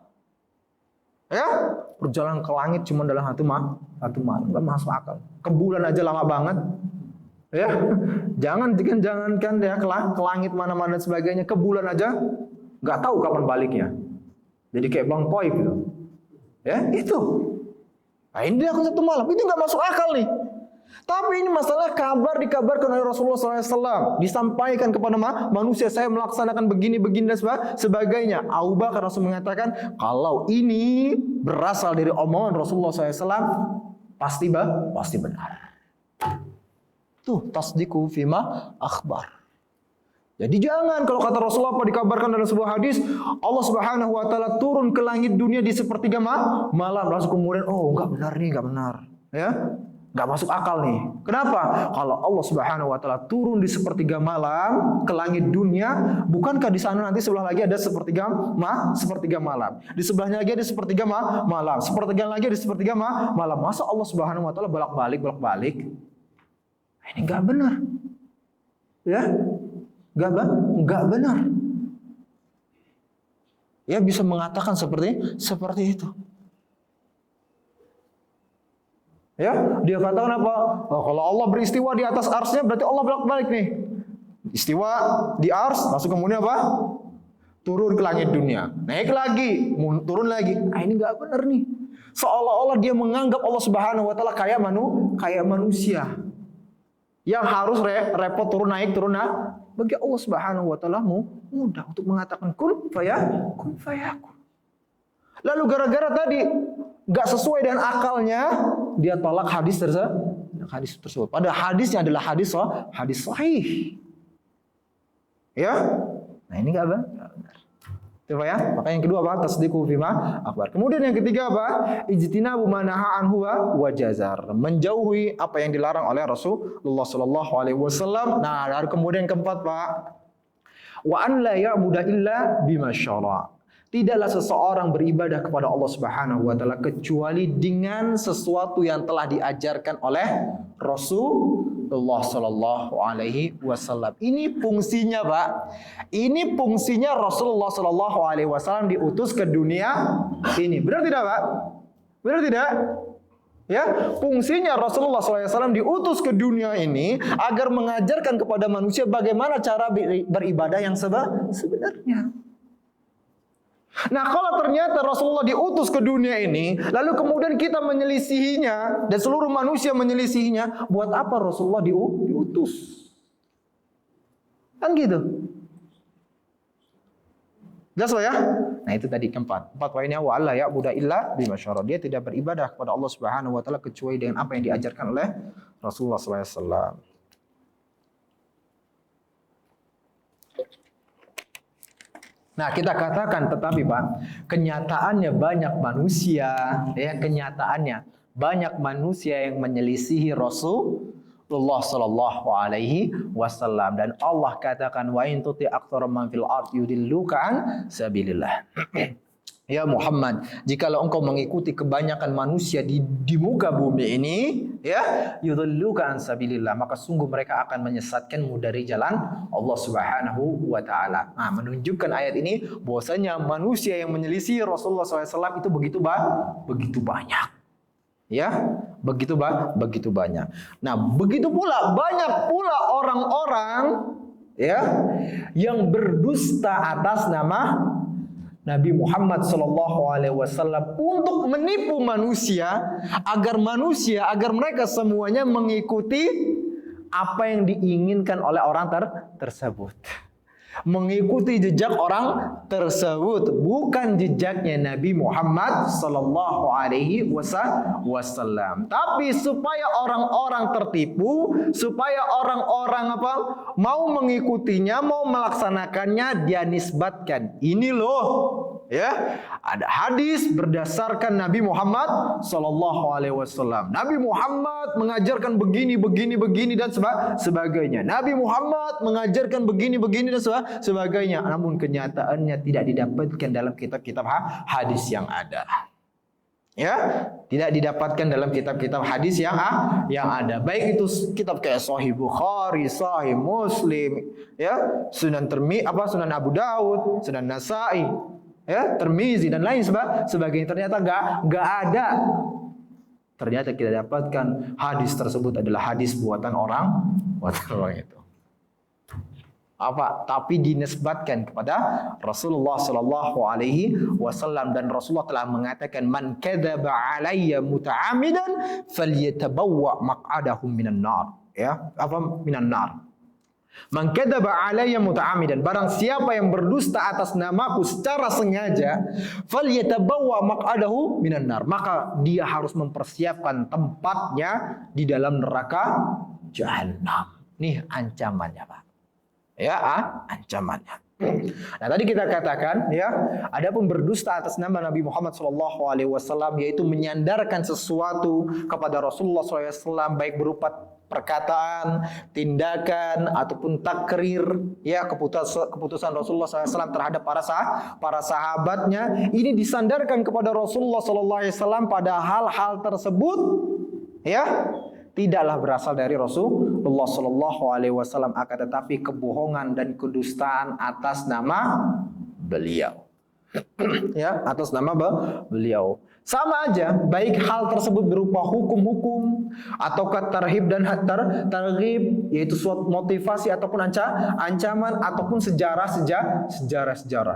B: Ya, perjalanan ke langit cuma dalam satu malam, nggak masuk akal. Ke bulan aja lama banget. Ya, jangankan ya ke langit mana-mana dan sebagainya, ke bulan aja nggak tahu kapan baliknya. Jadi kayak Bang Poi gitu. Ya, itu. Nah, ini dia satu malam, itu nggak masuk akal nih. Tapi ini masalah kabar dikabarkan oleh Rasulullah SAW, disampaikan kepada manusia, saya melaksanakan begini dan sebagainya. Abu Bakar langsung mengatakan, kalau ini berasal dari omongan Rasulullah SAW, pasti benar. Tuh, tasdiku fima akhbar. Jadi jangan kalau kata Rasulullah apa dikabarkan dalam sebuah hadis, Allah Subhanahu wa taala turun ke langit dunia di sepertiga malam, langsung kemudian enggak benar. Ya? Enggak masuk akal nih. Kenapa? Kalau Allah Subhanahu wa taala turun di sepertiga malam ke langit dunia, bukankah di sana nanti sebelah lagi ada sepertiga malam. Di sebelahnya lagi ada sepertiga malam. Sepertiga lagi ada sepertiga malam. Masa Allah Subhanahu wa taala bolak-balik? Ini enggak benar. Ya? Enggak benar. Ya bisa mengatakan seperti itu. Ya, dia katakan apa? Kalau Allah beristiwa di atas arsnya berarti Allah bolak-balik nih. Istiwa di ars, langsung kemudian apa? Turun ke langit dunia. Naik lagi, turun lagi. Ini enggak benar nih. Seolah-olah dia menganggap Allah Subhanahu wa taala kayak manusia. Yang harus repot turun naik. Bagi Allah Subhanahu wa taala mudah untuk mengatakan kun fayakun. Lalu gara-gara tadi enggak sesuai dengan akalnya, dia tolak hadis tersebut. Padahal hadisnya adalah hadis sahih. Ya? Nah, ini enggak benar. Coba ya. Maka yang kedua apa? Tasdiqu fima akhbar. Kemudian yang ketiga apa? Ijtinabu ma nahaa anhu wa jazar. Menjauhi apa yang dilarang oleh Rasulullah sallallahu alaihi wasallam. Nah, lalu kemudian keempat, Pak. Wa an la ya'budu illa bima syara'. Tidaklah seseorang beribadah kepada Allah Subhanahu wa taala kecuali dengan sesuatu yang telah diajarkan oleh Rasulullah sallallahu alaihi wasallam. Ini fungsinya, Pak. Ini fungsinya Rasulullah sallallahu alaihi wasallam diutus ke dunia ini. Benar tidak, Pak? Benar tidak? Ya, fungsinya Rasulullah SAW diutus ke dunia ini agar mengajarkan kepada manusia bagaimana cara beribadah yang sebenarnya. Nah, kalau ternyata Rasulullah diutus ke dunia ini, lalu kemudian kita menyelisihinya dan seluruh manusia menyelisihinya, buat apa Rasulullah diutus? Kan gitu. Jelas ya? Nah, itu tadi keempat. 4 poinnya wa alla ya'budu illa bima syara'. Dia tidak beribadah kepada Allah Subhanahu wa taala kecuali dengan apa yang diajarkan oleh Rasulullah sallallahu alaihi wasallam. Nah, kita katakan tetapi Pak, kenyataannya banyak manusia yang menyelisihi Rasulullah sallallahu alaihi wasallam, dan Allah katakan wa in tuti aktsara man fil ardi yudilluka an sabilillah. Ya Muhammad, jikalau engkau mengikuti kebanyakan manusia di muka bumi ini, ya, yudilluka an sabilillah, maka sungguh mereka akan menyesatkanmu dari jalan Allah Subhanahu wa taala. Nah, menunjukkan ayat ini bahwasanya manusia yang menyelisih Rasulullah SAW itu begitu banyak. Ya, begitu banyak. Nah, begitu pula banyak pula orang-orang ya yang berdusta atas nama Nabi Muhammad SAW untuk menipu manusia agar mereka semuanya mengikuti apa yang diinginkan oleh orang tersebut. Mengikuti jejak orang tersebut, bukan jejaknya Nabi Muhammad sallallahu alaihi wasallam. Tapi supaya orang-orang tertipu, supaya orang-orang mau mengikutinya, mau melaksanakannya, dia nisbatkan. Ini loh ya, ada hadis berdasarkan Nabi Muhammad sallallahu alaihi wasallam. Nabi Muhammad mengajarkan begini dan sebagainya. Nabi Muhammad mengajarkan begini dan sebagainya. Namun kenyataannya tidak didapatkan dalam kitab-kitab hadis yang ada. Ya, tidak didapatkan dalam kitab-kitab hadis yang ada. Baik itu kitab kayak Sahih Bukhari, Sahih Muslim, ya, Sunan Sunan Abu Daud, Sunan Nasa'i, ya, Tirmizi dan lain sebagainya. Ternyata enggak ada. Ternyata kita dapatkan hadis tersebut adalah hadis buatan orang itu. Tapi dinisbatkan kepada Rasulullah sallallahu alaihi wasallam, dan Rasulullah telah mengatakan man kadzaba alayya muta'ammidan falyatabawwa maq'adahu minan nar, ya, minan nar. Man kadzaba alayya muta'ammidan, barang siapa yang berdusta atas namaku secara sengaja, falyatabawwa maq'adahu minan nar, maka dia harus mempersiapkan tempatnya di dalam neraka jahanam. Nih ancamannya, Pak. Ya, ancamannya. Nah, tadi kita katakan, ya, adapun berdusta atas nama Nabi Muhammad SAW, yaitu menyandarkan sesuatu kepada Rasulullah SAW, baik berupa perkataan, tindakan, ataupun takrir, ya, keputusan Rasulullah SAW terhadap para sahabatnya, ini disandarkan kepada Rasulullah SAW, pada hal-hal tersebut, ya, tidaklah berasal dari Rasulullah Sallallahu Alaihi Wasallam, akan tetapi kebohongan dan kedustaan atas nama beliau. Ya, atas nama beliau. Sama aja, baik hal tersebut berupa hukum-hukum atau tarhib dan targhib, yaitu suatu motivasi ataupun ancaman ataupun sejarah,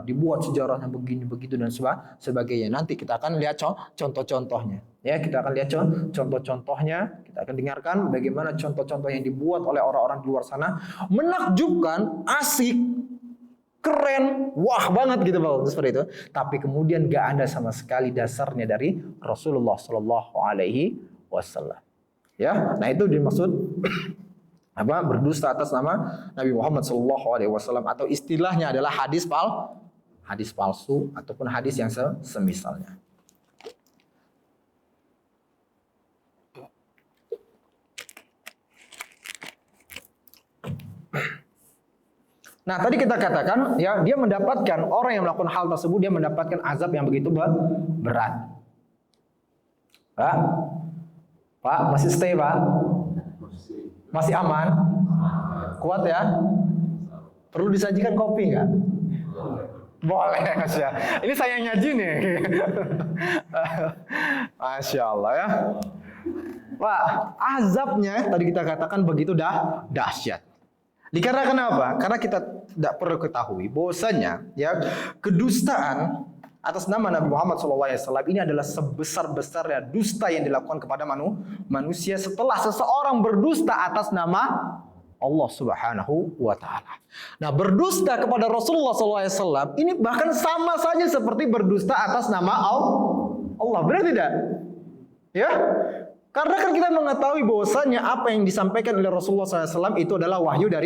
B: dibuat sejarahnya begini begitu dan sebagainya. Nanti kita akan lihat contoh-contohnya. Ya, kita akan lihat contoh-contohnya. Kita akan dengarkan bagaimana contoh-contoh yang dibuat oleh orang-orang di luar sana, menakjubkan, asik, keren, wah banget gitu, Pak, seperti itu. Tapi kemudian gak ada sama sekali dasarnya dari Rasulullah Sallallahu Alaihi Wasallam. Ya, nah itu dimaksud berdusta atas nama Nabi Muhammad Sallallahu Alaihi Wasallam, atau istilahnya adalah hadis palsu ataupun hadis yang semisalnya. Nah, tadi kita katakan, ya, dia mendapatkan, orang yang melakukan hal tersebut, dia mendapatkan azab yang begitu berat. Pak, masih stay, Pak? Masih aman? Kuat ya? Perlu disajikan kopi nggak? Boleh, Masya. Ini saya yang nyaji nih. Masya Allah, ya. Pak, azabnya tadi kita katakan begitu dahsyat. Dikarenakan apa? Karena kita tidak perlu ketahui bahwasanya, ya, kedustaan atas nama Nabi Muhammad SAW ini adalah sebesar-besarnya dusta yang dilakukan kepada manusia setelah seseorang berdusta atas nama Allah Subhanahu wa Ta'ala. Nah, berdusta kepada Rasulullah SAW ini bahkan sama saja seperti berdusta atas nama Allah. Benar tidak? Ya. Karena kan kita mengetahui bahwasanya apa yang disampaikan oleh Rasulullah SAW itu adalah wahyu dari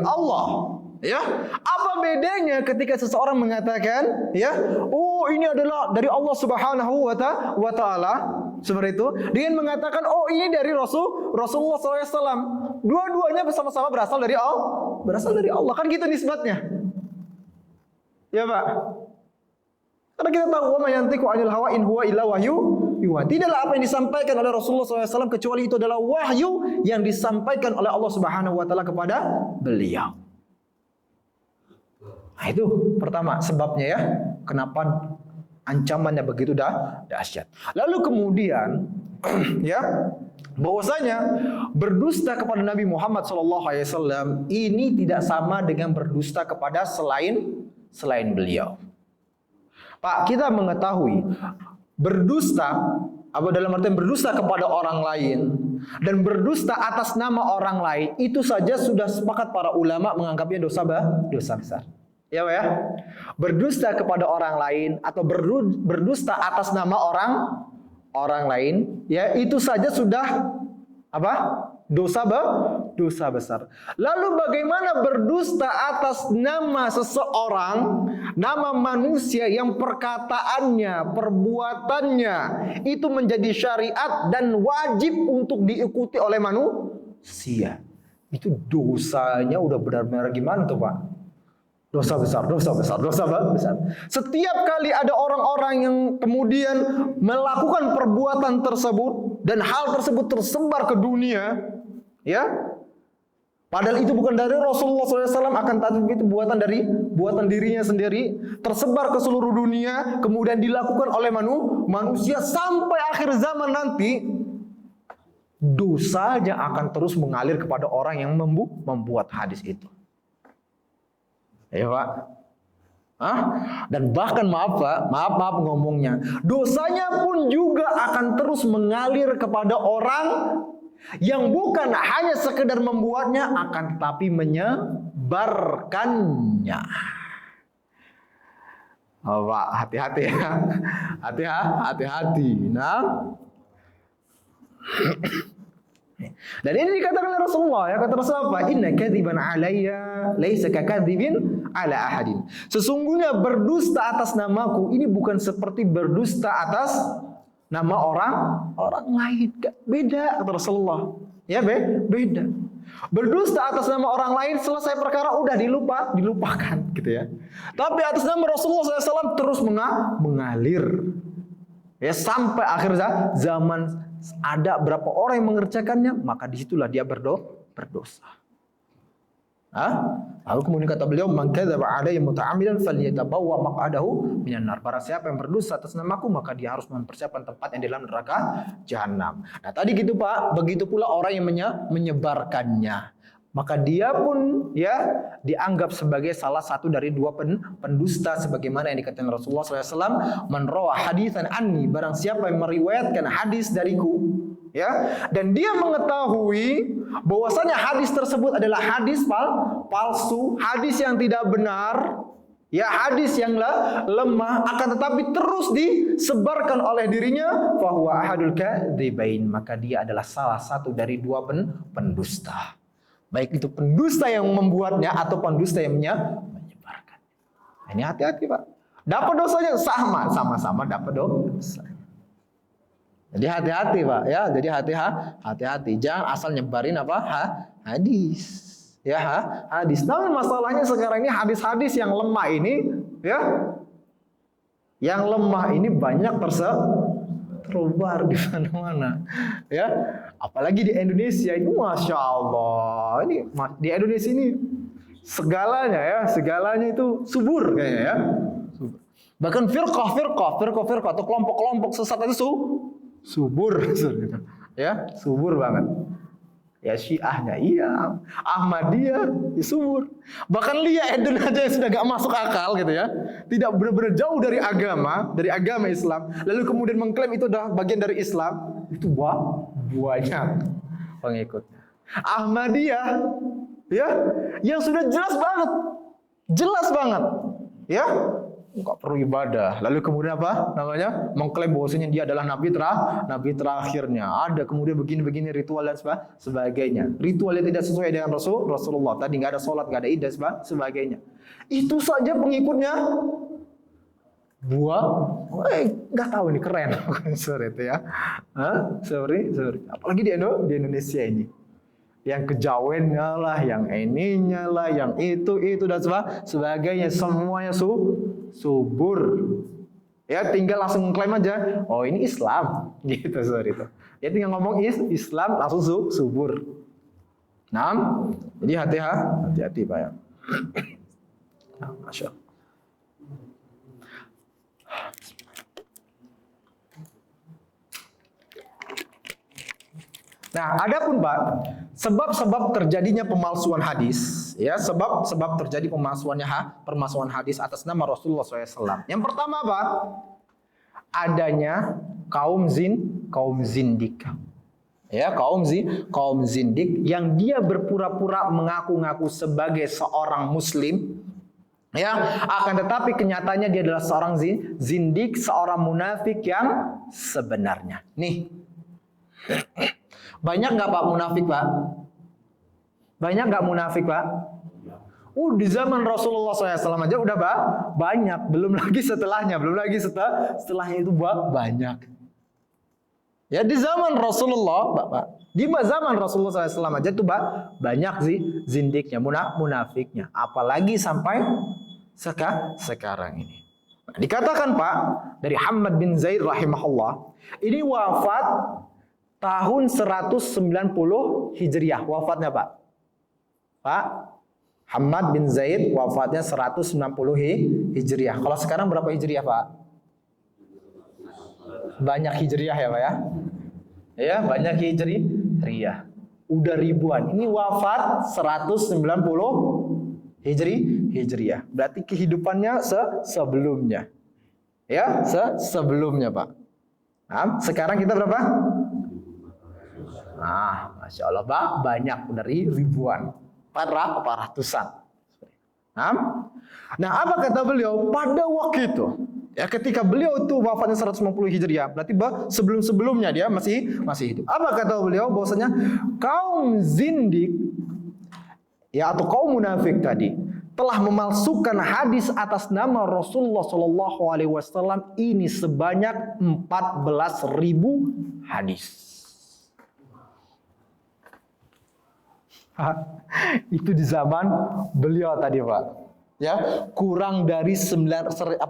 B: Allah. Ya, apa bedanya ketika seseorang mengatakan, ya, oh ini adalah dari Allah Subhanahu wa Ta'ala, seperti itu, dengan mengatakan, oh ini dari Rasulullah SAW. Dua-duanya bersama-sama berasal dari Allah, kan gitu nisbatnya. Ya, Pak. Karena kita tahu, wa ma yantiqu 'anil hawa in huwa illa wahyu yuha. Tidaklah apa yang disampaikan oleh Rasulullah SAW kecuali itu adalah wahyu yang disampaikan oleh Allah Subhanahu wa Ta'ala kepada beliau. Nah, itu pertama sebabnya, ya, kenapa ancamannya begitu dahsyat. Lalu kemudian, ya, bahwasanya berdusta kepada Nabi Muhammad SAW ini tidak sama dengan berdusta kepada selain beliau. Pak, kita mengetahui berdusta, apa dalam artian berdusta kepada orang lain dan berdusta atas nama orang lain, itu saja sudah sepakat para ulama menganggapnya dosa besar. Ya, Pak, ya. Berdusta kepada orang lain atau berdusta atas nama orang lain, ya, itu saja sudah apa? dosa besar. Lalu bagaimana berdusta atas nama seseorang, nama manusia yang perkataannya, perbuatannya itu menjadi syariat dan wajib untuk diikuti oleh manusia. Itu dosanya udah benar-benar gimana tuh Pak? Dosa besar. Setiap kali ada orang-orang yang kemudian melakukan perbuatan tersebut dan hal tersebut tersebar ke dunia, ya, padahal itu bukan dari Rasulullah SAW, akan tetapi itu buatan dirinya sendiri, tersebar ke seluruh dunia, kemudian dilakukan oleh manusia sampai akhir zaman nanti, dosanya akan terus mengalir kepada orang yang membuat hadis itu. Ya Pak. Dan bahkan maaf ngomongnya, dosanya pun juga akan terus mengalir kepada orang yang bukan hanya sekedar membuatnya, akan tetapi menyebarkannya. Pak, hati-hati ya. Hati-hati. Nah, dan ini dikatakan oleh Rasulullah, ya, kata Rasulullah, inna kadziban alayya laisa kakadzibin ala ahadin. Sesungguhnya berdusta atas namaku ini bukan seperti berdusta atas nama orang lain. Beda, kata Rasulullah. Ya, beda. Berdusta atas nama orang lain, selesai perkara udah dilupakan gitu ya. Tapi atas nama Rasulullah SAW terus mengalir. Ya, sampai akhir zaman ada berapa orang yang mengerjakannya, maka disitulah dia berdosa. Lalu kemudian kata beliau, man kadzaba alayya muta'ammidan falyatabawwa maq'adahu minan nar. Barang siapa yang berdusta atas namaku, maka dia harus mempersiapkan tempatnya di dalam neraka jahanam. Nah, tadi gitu Pak, begitu pula orang yang menyebarkannya, maka dia pun ya dianggap sebagai salah satu dari dua pendusta, sebagaimana yang dikatakan Rasulullah SAW, man rawa haditsan anni, barang siapa yang meriwayatkan hadis dariku, ya, dan dia mengetahui bahwasanya hadis tersebut adalah hadis palsu, hadis yang tidak benar, ya, hadis yang lemah, akan tetapi terus disebarkan oleh dirinya, fahuwa ahadul kadzibain, maka dia adalah salah satu dari dua pendusta. Baik itu pendusta yang membuatnya atau pendusta yang menyebarkan. Ini hati-hati Pak. Dapat dosanya sama-sama dapat dosa. Jadi hati-hati Pak, ya. Jadi hati-hati. Jangan asal nyebarin hadis. Ya, hadis. Namun masalahnya sekarang ini hadis-hadis yang lemah ini, ya. Yang lemah ini banyak tersebar di mana-mana. Ya. Apalagi di Indonesia ini, Masya Allah, ini di Indonesia ini segalanya itu subur kayaknya ya. Bahkan firqah atau kelompok-kelompok sesat itu subur, ya, subur banget. Ya Syiahnya iya, Ahmadiyah ya subur. Bahkan Lia Eden aja yang sudah gak masuk akal gitu ya, tidak benar-benar jauh dari agama Islam, lalu kemudian mengklaim itu adalah bagian dari Islam, itu banyak pengikutnya. Ahmadiyah ya, yang sudah jelas banget ya, nggak perlu ibadah, lalu kemudian apa namanya, mengklaim bahwasanya dia adalah nabi terakhirnya, ada kemudian begini ritual dan sebagainya, ritualnya tidak sesuai dengan Rasulullah tadi, nggak ada sholat, nggak ada idah sebagainya, itu saja pengikutnya nggak tahu ini keren sorry itu ya, sorry apalagi di Indonesia ini, yang kejawennya lah, yang ininya lah, yang itu dan sebagainya, semuanya subur. Ya, tinggal langsung klaim aja, oh ini Islam, gitu sorry itu. Ya tinggal ngomong Islam langsung subur. Nah, jadi hati-hati Pak ya. Nah, Masya Allah. Nah, adapun Pak, sebab-sebab terjadinya pemalsuan hadis, ya, sebab terjadi permasalahan hadis atas nama Rasulullah SAW. Yang pertama Pak, adanya kaum zindik. Ya, kaum zindik yang dia berpura-pura mengaku-ngaku sebagai seorang muslim, ya, akan tetapi kenyataannya dia adalah seorang zindik, seorang munafik yang sebenarnya. Nih, Banyak nggak Pak munafik Pak? Banyak nggak munafik Pak? Di zaman Rasulullah SAW aja udah banyak. Belum lagi setelahnya. Belum lagi setelahnya itu banyak. Ya di zaman Rasulullah, Bapak. Di zaman Rasulullah SAW aja itu banyak sih zindiknya, munafiknya. Apalagi sampai sekarang ini. Nah, dikatakan Pak, dari Hammad bin Zaid rahimahullah, ini wafat tahun 190 Hijriah. Wafatnya Pak. Pak, Hammad bin Zaid wafatnya 190 Hijriah. Kalau sekarang berapa Hijriah Pak? Banyak Hijriah ya Pak ya? Ya, banyak Hijriah. Udah ribuan. Ini wafat 190 Hijriah. Berarti kehidupannya sebelumnya. Ya, sebelumnya Pak. Nah, sekarang kita berapa? Nah, Masya Allah Pak, banyak dari ribuan. Ratusan. Nah, apa kata beliau pada waktu itu? Ya, ketika beliau itu wafatnya 150 Hijriah, berarti sebelum-sebelumnya dia masih hidup. Apa kata beliau? Bahwasanya kaum zindik ya atau kaum munafik tadi telah memalsukan hadis atas nama Rasulullah Shallallahu Alaihi Wasallam ini sebanyak 14.000 hadis. Itu di zaman beliau tadi Pak. Ya, kurang dari 190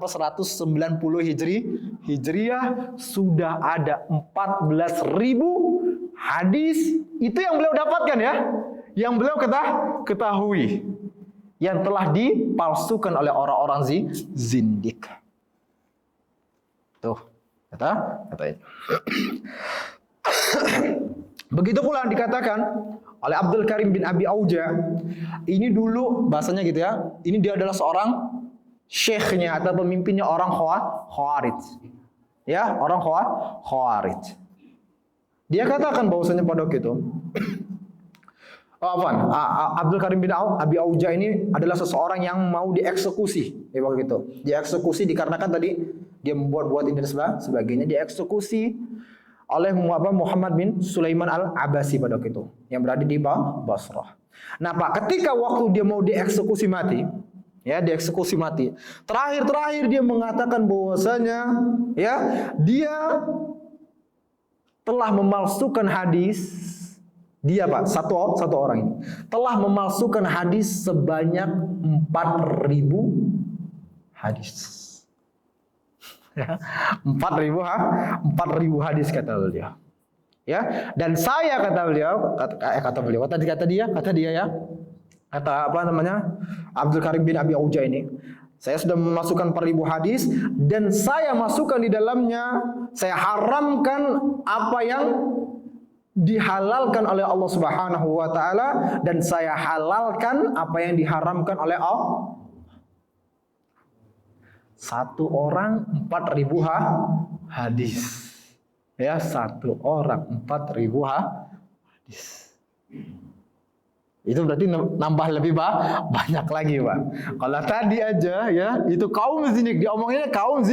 B: Hijriah sudah ada 14.000 hadis. Itu yang beliau dapatkan ya. Yang beliau ketahui. Yang telah dipalsukan oleh orang-orang zindik. Tuh, katanya. Begitu pula dikatakan oleh Abdul Karim bin Abi Auja. Ini dulu bahasanya gitu ya. Ini dia adalah seorang syekhnya atau pemimpinnya orang Khawarij. Ya, orang Khawarij. Dia katakan bahwasanya pada waktu itu Abdul Karim bin Abi Auja ini adalah seseorang yang mau dieksekusi ya waktu itu. Dieksekusi dikarenakan tadi dia membuat ini dan sebagainya, dieksekusi oleh Muhammad bin Sulaiman al-Abasi pada waktu itu yang berada di Basrah. Nah Pak, ketika waktu dia mau dieksekusi mati, ya dieksekusi mati, terakhir dia mengatakan bahwasanya ya dia telah memalsukan hadis. Dia Pak, satu orang ini telah memalsukan hadis sebanyak 4.000 hadis. 4.000 hadis kata beliau. Ya, dan saya kata dia ya. Kata Abdul Karim bin Abi Auja ini, saya sudah memasukkan 4.000 hadis dan saya masukkan di dalamnya, saya haramkan apa yang dihalalkan oleh Allah Subhanahu wa taala dan saya halalkan apa yang diharamkan oleh Allah. Satu orang 4.000 hadis. Ya, satu orang 4.000 hadis. Itu berarti nambah lebih banyak lagi, Pak. Kalau tadi aja ya, itu kaum zindik, diomonginnya kaum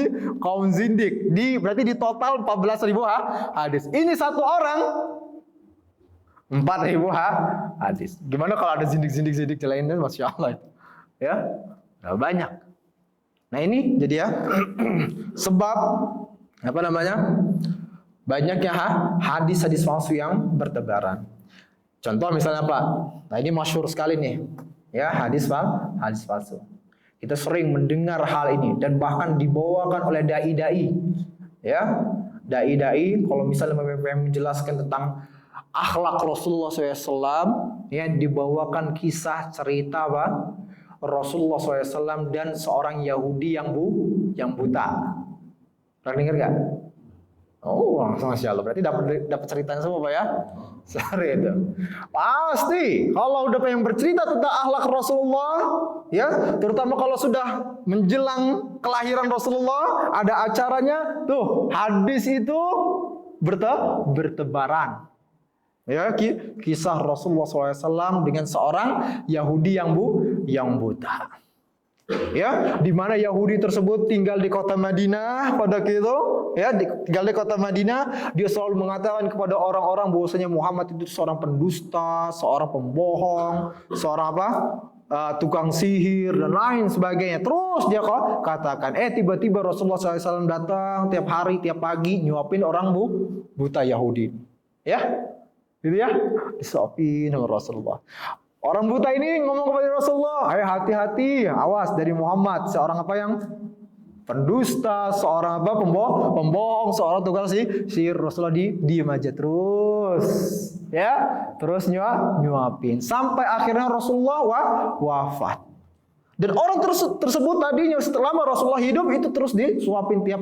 B: zindik. Berarti di total 14.000 hadis. Ini satu orang 4.000 hadis. Gimana kalau ada zindik lainnya? Masya Allah. Ya, banyak. Nah ini jadi ya sebab banyaknya hadis palsu yang bertebaran. Contoh misalnya apa? Nah ini masyhur sekali nih, ya hadis palsu. Kita sering mendengar hal ini dan bahkan dibawakan oleh dai-dai, ya dai-dai kalau misalnya menjelaskan tentang akhlak Rasulullah SAW, ya dibawakan kisah cerita Rasulullah SAW dan seorang Yahudi yang buta. Pernah dengar gak? Oh, Masya Allah. Berarti dapat ceritanya semua Pak ya? Sehari itu. Pasti. Kalau udah pengen bercerita tentang akhlak Rasulullah, ya, terutama kalau sudah menjelang kelahiran Rasulullah, ada acaranya, tuh hadis itu bertebaran. Ya, kisah Rasulullah SAW dengan seorang Yahudi yang buta. Ya, di mana Yahudi tersebut tinggal di kota Madinah pada itu, ya, tinggal di kota Madinah, dia selalu mengatakan kepada orang-orang bahwasanya Muhammad itu seorang pendusta, seorang pembohong, seorang apa? Tukang sihir dan lain sebagainya. Terus dia katakan, tiba-tiba Rasulullah SAW datang tiap hari, tiap pagi nyuapin orang buta Yahudi. Ya, gitu ya, disuapin sama Rasulullah. Orang buta ini ngomong kepada Rasulullah, "Hai, hati-hati, awas dari Muhammad, seorang apa yang pendusta, seorang apa pembohong, seorang tukang sihir." Rasulullah diem aja terus, ya, terus nyuapin sampai akhirnya Rasulullah wafat. Dan orang tersebut tadinya setelah Rasulullah hidup itu terus disuapin tiap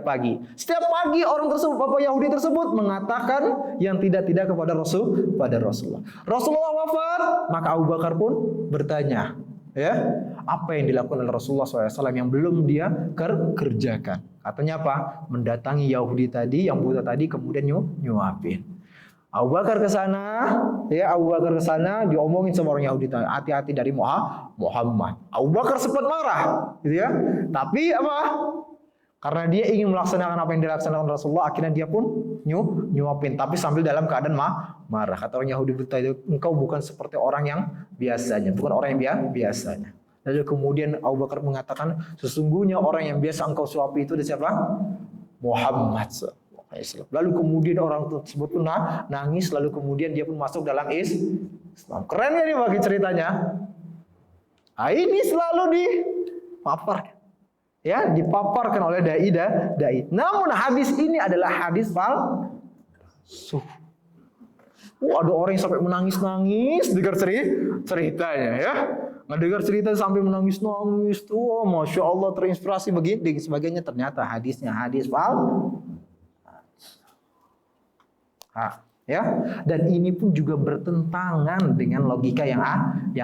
B: pagi. Setiap pagi orang tersebut, Bapak Yahudi tersebut mengatakan yang tidak kepada Rasulullah. Rasulullah wafat, maka Abu Bakar pun bertanya, ya, apa yang dilakukan oleh Rasulullah SAW yang belum dia kerjakan? Katanya apa? Mendatangi Yahudi tadi, yang buta tadi, kemudian nyuapin. Abu Bakar ke sana, ya, Abu Bakar ke sana diomongin sama orang Yahudi, hati-hati dari Muhammad. Abu Bakar sempat marah, gitu ya. Tapi apa? Karena dia ingin melaksanakan apa yang dilaksanakan Rasulullah, akhirnya dia pun nyuapin, tapi sambil dalam keadaan marah. Kata orang Yahudi buta itu, engkau bukan seperti orang yang biasanya, bukan orang yang biasanya. Lalu kemudian Abu Bakar mengatakan, sesungguhnya orang yang biasa engkau suapi itu adalah siapa? Muhammad. Lalu kemudian orang tersebut pun nangis, lalu kemudian dia pun masuk dalam Islam. Keren ya nih bagi ceritanya. Nah, ini selalu dipaparkan, ya, dipaparkan oleh dai. Namun hadis ini adalah hadis palsu. Ada orang yang sampai menangis-nangis dengar ceritanya, ya. Ngedengar cerita sampai menangis-nangis tuh, Masya Allah, terinspirasi begini dan sebagainya. Ternyata hadisnya hadis palsu. Ya, dan ini pun juga bertentangan dengan logika yang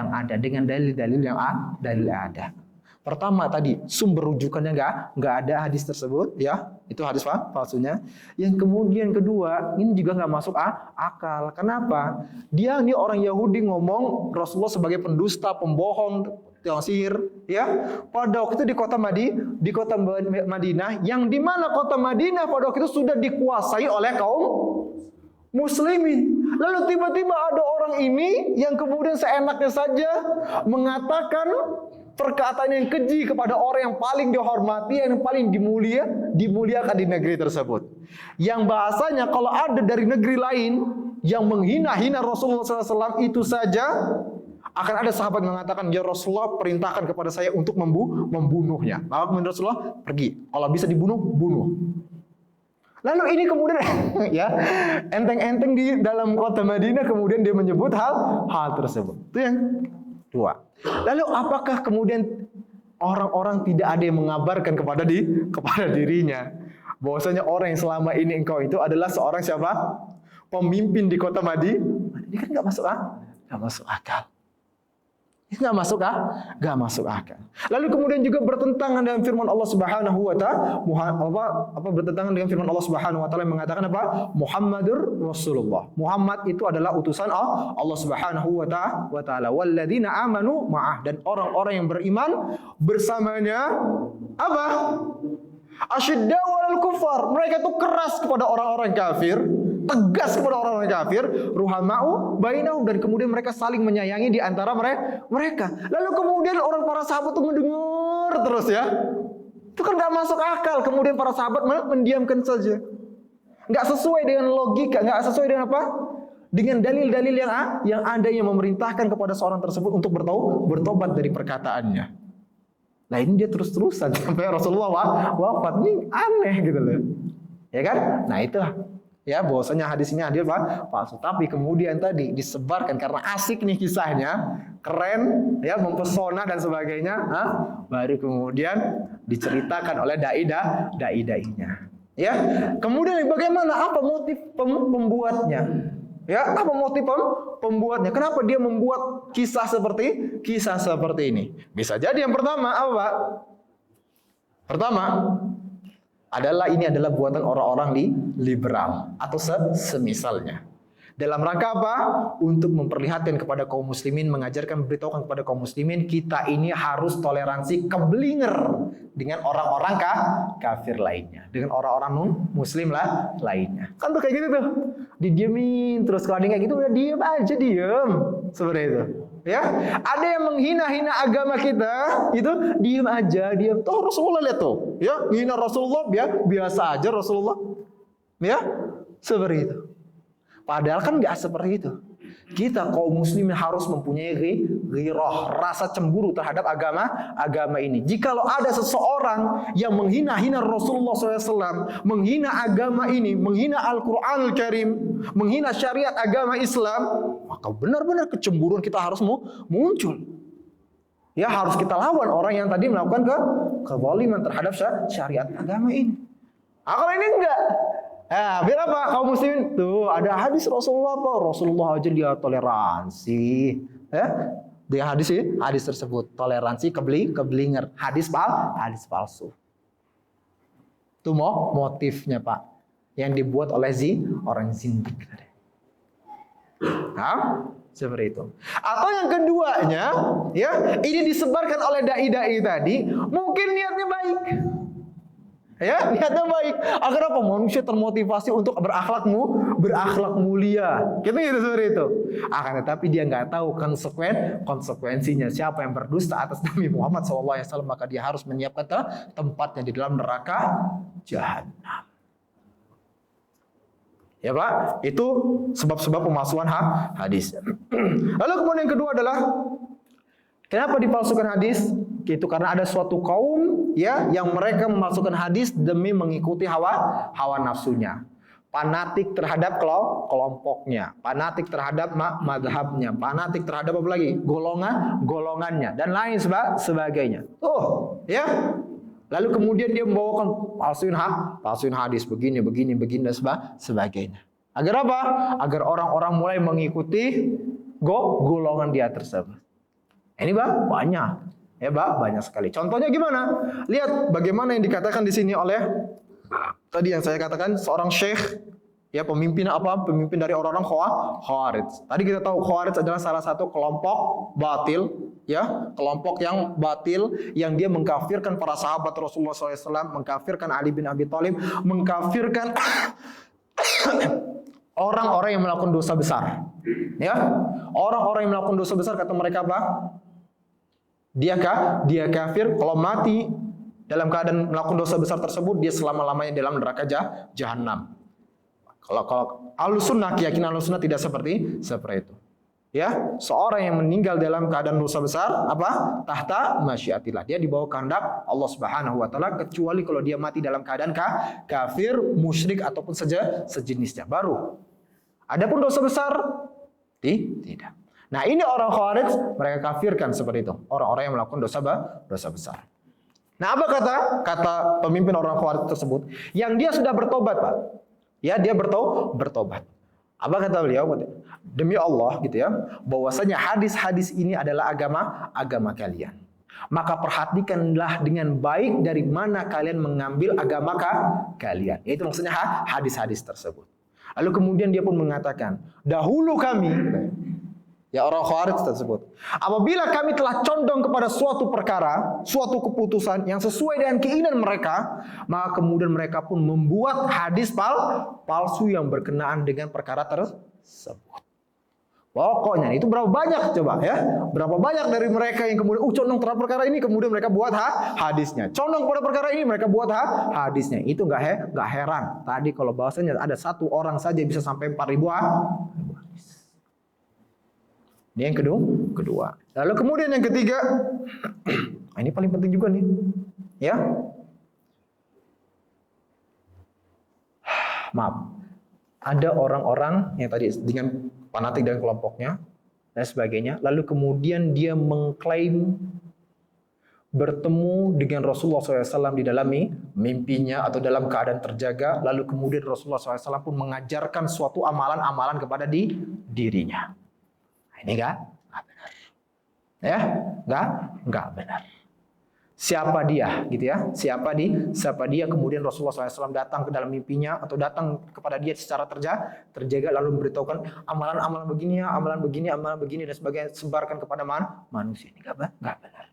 B: ada, dengan dalil-dalil yang ada. Pertama tadi sumber rujukannya nggak ada hadis tersebut, ya, itu hadis palsunya. Yang kemudian kedua, ini juga nggak masuk akal. Kenapa? Dia ini orang Yahudi ngomong Rasulullah sebagai pendusta, pembohong, tukang sihir, ya. Pada waktu itu di kota Madinah, yang di mana kota Madinah pada waktu itu sudah dikuasai oleh kaum Muslimin. Lalu tiba-tiba ada orang ini yang kemudian seenaknya saja mengatakan perkataan yang keji kepada orang yang paling dihormati, yang paling dimuliakan di negeri tersebut. Yang bahasanya kalau ada dari negeri lain yang menghina-hina Rasulullah SAW itu saja, akan ada sahabat mengatakan, ya Rasulullah perintahkan kepada saya untuk membunuhnya. Maka kemudian Rasulullah pergi, kalau bisa dibunuh, bunuh. Lalu ini kemudian ya, enteng-enteng di dalam kota Madinah kemudian dia menyebut hal tersebut. Itu yang dua. Lalu apakah kemudian orang-orang tidak ada yang mengabarkan kepada dirinya bahwasanya orang yang selama ini engkau itu adalah seorang siapa? Pemimpin di kota Madinah. Ini kan nggak masuk akal. Itu nggak masuk akal. Lalu kemudian juga bertentangan dengan firman Allah Subhanahu wa taala, bertentangan dengan firman Allah Subhanahu wa taala yang mengatakan apa? Muhammadur Rasulullah. Muhammad itu adalah utusan Allah Subhanahu wa taala. Walladzina amanu ma'ah, dan orang-orang yang beriman bersamanya apa? Asyidda walal kufar. Mereka itu keras kepada orang-orang kafir, tegas kepada orang-orang kafir, ruhamau bainahum, dan kemudian mereka saling menyayangi di antara mereka. Lalu kemudian orang para sahabat itu mendengar terus, ya. Itu kan gak masuk akal. Kemudian para sahabat mendiamkan saja. Gak sesuai dengan logika, gak sesuai dengan apa? Dengan dalil-dalil yang ada yang memerintahkan kepada seorang tersebut untuk bertobat dari perkataannya. Nah ini dia terus-terusan sampai Rasulullah wafat. Ini aneh gitu loh, ya kan? Nah itulah, ya, bahwasanya hadis ini hadis palsu. Tapi kemudian tadi disebarkan karena asik nih kisahnya, keren, ya, mempesona dan sebagainya. Baru kemudian diceritakan oleh dai-dainya. Ya, kemudian bagaimana? Apa motif pembuatnya? Ya, apa motif pembuatnya? Kenapa dia membuat kisah seperti ini? Bisa jadi yang pertama apa? Pertama adalah ini adalah buatan orang-orang liberal atau semisalnya. Dalam rangka apa? Untuk memperlihatkan kepada kaum muslimin, mengajarkan, beritahukan kepada kaum muslimin, kita ini harus toleransi keblinger dengan orang-orang kafir lainnya, dengan orang-orang non-muslim lainnya. Kan tuh kayak gitu tuh, didiemin terus. Kalau ada kayak gitu udah diem aja, diem seperti itu. Ya, ada yang menghina-hina agama kita, itu diem aja, diem. Toh Rasulullah lihat tuh, ya, menghina Rasulullah, biasa aja Rasulullah, ya, seperti itu. Padahal kan nggak seperti itu. Kita kaum muslimin harus mempunyai ghirah, rasa cemburu terhadap agama ini. Jikalau ada seseorang yang menghina-hina Rasulullah SAW, menghina agama ini, menghina Al-Quranul Karim, menghina syariat agama Islam, maka benar-benar kecemburuan kita harus muncul. Ya, harus kita lawan orang yang tadi melakukan kezaliman terhadap syariat agama ini. Kalau ini enggak. Nah, biar apa? Kaum muslimin tuh ada hadis Rasulullah apa? Rasulullah aja dia toleransi. Ya? Dia hadis tersebut toleransi keblinger. Hadis palsu. Itu motifnya, Pak. Yang dibuat oleh orang zindik tadi. Nah, seperti itu. Atau yang keduanya, ya, ini disebarkan oleh dai-dai tadi, mungkin niatnya baik. Ya, niatnya baik. Agar apa? Manusia termotivasi untuk berakhlak mulia. Gitu seperti itu. Akan tetapi dia nggak tahu konsekuensinya. Siapa yang berdusta atas Nabi Muhammad SAW, maka dia harus menyiapkan tempatnya di dalam neraka jahanam. Ya Pak, itu sebab-sebab pemalsuan hadis. Lalu kemudian yang kedua adalah kenapa dipalsukan hadis? Itu karena ada suatu kaum, ya, yang mereka memalsukan hadis demi mengikuti hawa nafsunya. Fanatik terhadap kelompoknya, fanatik terhadap madhabnya, fanatik terhadap apa lagi? Golongannya dan lain sebagainya. Ya. Lalu kemudian dia membawakan palsuin hadis begini dan sebagainya. Agar apa? Agar orang-orang mulai mengikuti golongan dia tersebut. Ini banyak. Ya, banyak sekali. Contohnya gimana? Lihat bagaimana yang dikatakan di sini oleh tadi yang saya katakan seorang syekh, ya, pemimpin dari orang-orang Khawarij. Tadi kita tahu Khawarij adalah salah satu kelompok batil, ya, kelompok yang batil yang dia mengkafirkan para sahabat Rasulullah SAW, mengkafirkan Ali bin Abi Thalib, mengkafirkan orang-orang yang melakukan dosa besar. Ya, orang-orang yang melakukan dosa besar kata mereka apa? Dia kafir kalau mati dalam keadaan melakukan dosa besar tersebut, dia selama-lamanya dalam neraka jahanam. Kalau Ahlussunnah, keyakinan Ahlussunnah tidak seperti itu. Ya, seorang yang meninggal dalam keadaan dosa besar apa? Tahta masyiatillah. Dia di bawah kehendak Allah Subhanahu wa taala, kecuali kalau dia mati dalam keadaan kafir, musyrik ataupun sejenisnya. Baru. Adapun dosa besar tidak. Nah, ini orang Khawarij, mereka kafirkan seperti itu. Orang-orang yang melakukan dosa besar. Nah, apa kata pemimpin orang Khawarij tersebut? Yang dia sudah bertobat, Pak. Ya, dia bertobat. Apa kata beliau? Demi Allah gitu ya, bahwasanya hadis-hadis ini adalah agama kalian. Maka perhatikanlah dengan baik dari mana kalian mengambil agama kalian. Itu maksudnya hadis-hadis tersebut. Lalu kemudian dia pun mengatakan, dahulu kami, ya, orang Khawarij tersebut, apabila kami telah condong kepada suatu perkara, suatu keputusan yang sesuai dengan keinginan mereka, maka kemudian mereka pun membuat hadis palsu yang berkenaan dengan perkara tersebut. Pokoknya itu berapa banyak coba ya? Berapa banyak dari mereka yang kemudian condong terhadap perkara ini, kemudian mereka buat hadisnya. Condong pada perkara ini, mereka buat hadisnya. Itu nggak heran. Tadi kalau bahasanya ada satu orang saja bisa sampai 4.000 hadis. Ini yang kedua. Lalu kemudian yang ketiga, ini paling penting juga nih, ya. Maaf, ada orang-orang yang tadi dengan fanatik dan kelompoknya dan sebagainya, lalu kemudian dia mengklaim bertemu dengan Rasulullah SAW di dalam mimpinya atau dalam keadaan terjaga, lalu kemudian Rasulullah SAW pun mengajarkan suatu amalan-amalan kepada dirinya. Ini enggak benar. Ya, enggak benar. siapa dia gitu ya, siapa dia. Kemudian Rasulullah SAW datang ke dalam mimpinya atau datang kepada dia secara terjaga lalu memberitahukan amalan begini ya, amalan begini dan sebagainya, sebarkan kepada manusia. Ini enggak benar.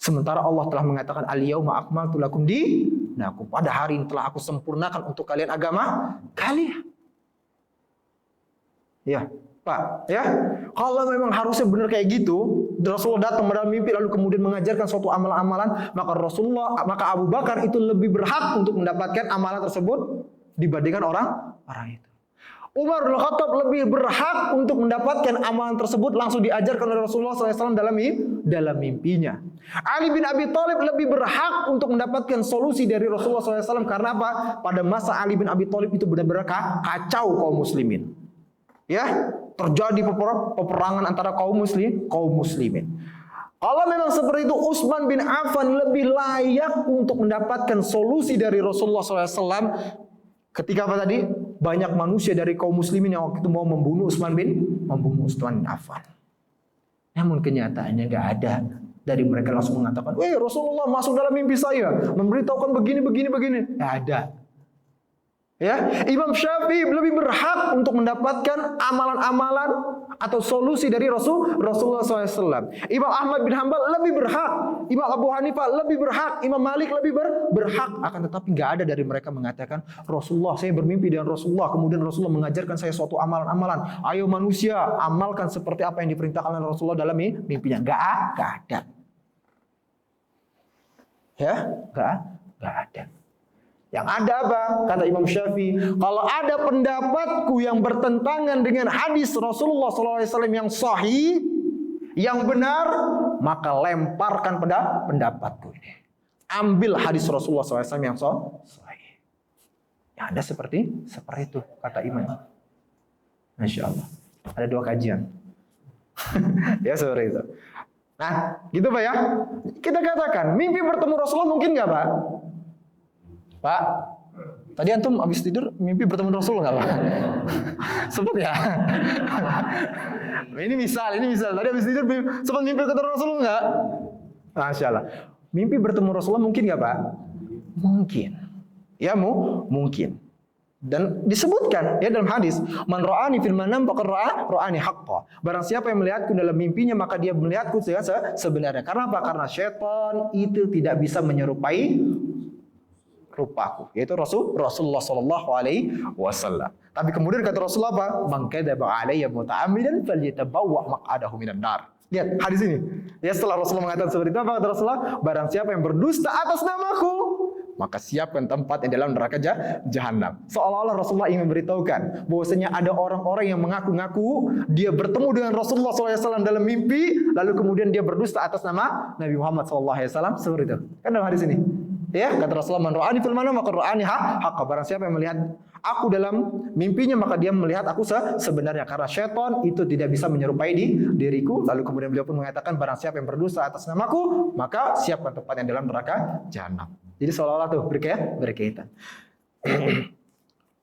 B: Sementara Allah telah mengatakan al-yauma akmaltu lakum dinakum, pada hari ini telah aku sempurnakan untuk kalian agama kalian. Ya, Pak, ya. Kalau memang harusnya benar kayak gitu, Rasulullah datang dalam mimpi lalu kemudian mengajarkan suatu amalan-amalan, maka Abu Bakar itu lebih berhak untuk mendapatkan amalan tersebut dibandingkan orang itu. Umar bin Khattab lebih berhak untuk mendapatkan amalan tersebut langsung diajarkan oleh Rasulullah SAW dalam mimpinya. Ali bin Abi Thalib lebih berhak untuk mendapatkan solusi dari Rasulullah SAW karena apa? Pada masa Ali bin Abi Thalib itu benar-benar kacau kaum muslimin. Ya, terjadi peperangan antara kaum muslimin. Kalau memang seperti itu, Utsman bin Affan lebih layak untuk mendapatkan solusi dari Rasulullah SAW ketika apa tadi? Banyak manusia dari kaum muslimin yang waktu itu mau membunuh Utsman bin Affan. Namun kenyataannya nggak ada. Dari mereka langsung mengatakan, Rasulullah masuk dalam mimpi saya, memberitahukan begini. Nggak ada. Ya, Imam Syafi'i lebih berhak untuk mendapatkan amalan-amalan atau solusi dari Rasulullah SAW. Imam Ahmad bin Hanbal lebih berhak, Imam Abu Hanifah lebih berhak, Imam Malik lebih berhak. Akan tetapi nggak ada dari mereka mengatakan Rasulullah, saya bermimpi dengan Rasulullah, kemudian Rasulullah mengajarkan saya suatu amalan-amalan. Ayo manusia, amalkan seperti apa yang diperintahkan oleh Rasulullah dalam mimpinya. Nggak ada. Ya, nggak ada. Yang ada apa? Kata Imam Syafi'i, kalau ada pendapatku yang bertentangan dengan hadis Rasulullah SAW yang sahih, yang benar, maka lemparkan pendapatku ini. Ambil hadis Rasulullah SAW yang sahih. Yang ada seperti itu, kata Imam. Masya Allah. Ada 2 kajian. Ya seperti itu. Nah, gitu Pak ya. Kita katakan, mimpi bertemu Rasulullah mungkin nggak Pak? Pak, tadi antum habis tidur mimpi bertemu Rasul nggak Pak? Sempat ya? Ini misal. Tadi habis tidur sempat mimpi ketemu Rasul nggak? Masya Allah. Mimpi bertemu Rasulullah mungkin nggak Pak? Mungkin. Ya mungkin. Dan disebutkan ya dalam hadis, man ra'ani fil manam faqad ra'ani haqqan. Barang siapa yang melihatku dalam mimpinya maka dia melihatku sebenarnya. Karena apa? Karena syaitan itu tidak bisa menyerupai rupaku, yaitu Rasulullah sallallahu alaihi wasallam. Tapi kemudian kata Rasulullah apa? Man kadzaba alayya muta'ammidan falyatabawwa maq'adahu minan nar. Lihat hadis ini. Ya setelah Rasulullah mengatakan seperti itu, apa kata Rasulullah? Barang siapa yang berdusta atas namaku, maka siapkan tempatnya dalam neraka jahanam. Seolah-olah Rasulullah ingin memberitahukan bahwasanya ada orang-orang yang mengaku-ngaku dia bertemu dengan Rasulullah SAW dalam mimpi, lalu kemudian dia berdusta atas nama Nabi Muhammad SAW. Seperti itu. Kan dalam hadis ini. Ya, kata Rasulullah, man ra'ani fil manam maka ra'ani haqqa. Barang siapa yang melihat aku dalam mimpinya maka dia melihat aku sebenarnya, karena syaitan itu tidak bisa menyerupai diriku. Lalu kemudian beliau pun mengatakan barang siapa yang berdosa atas namaku maka siapkan tempatnya dalam neraka jahanam. Jadi seolah-olah tuh berkaitan.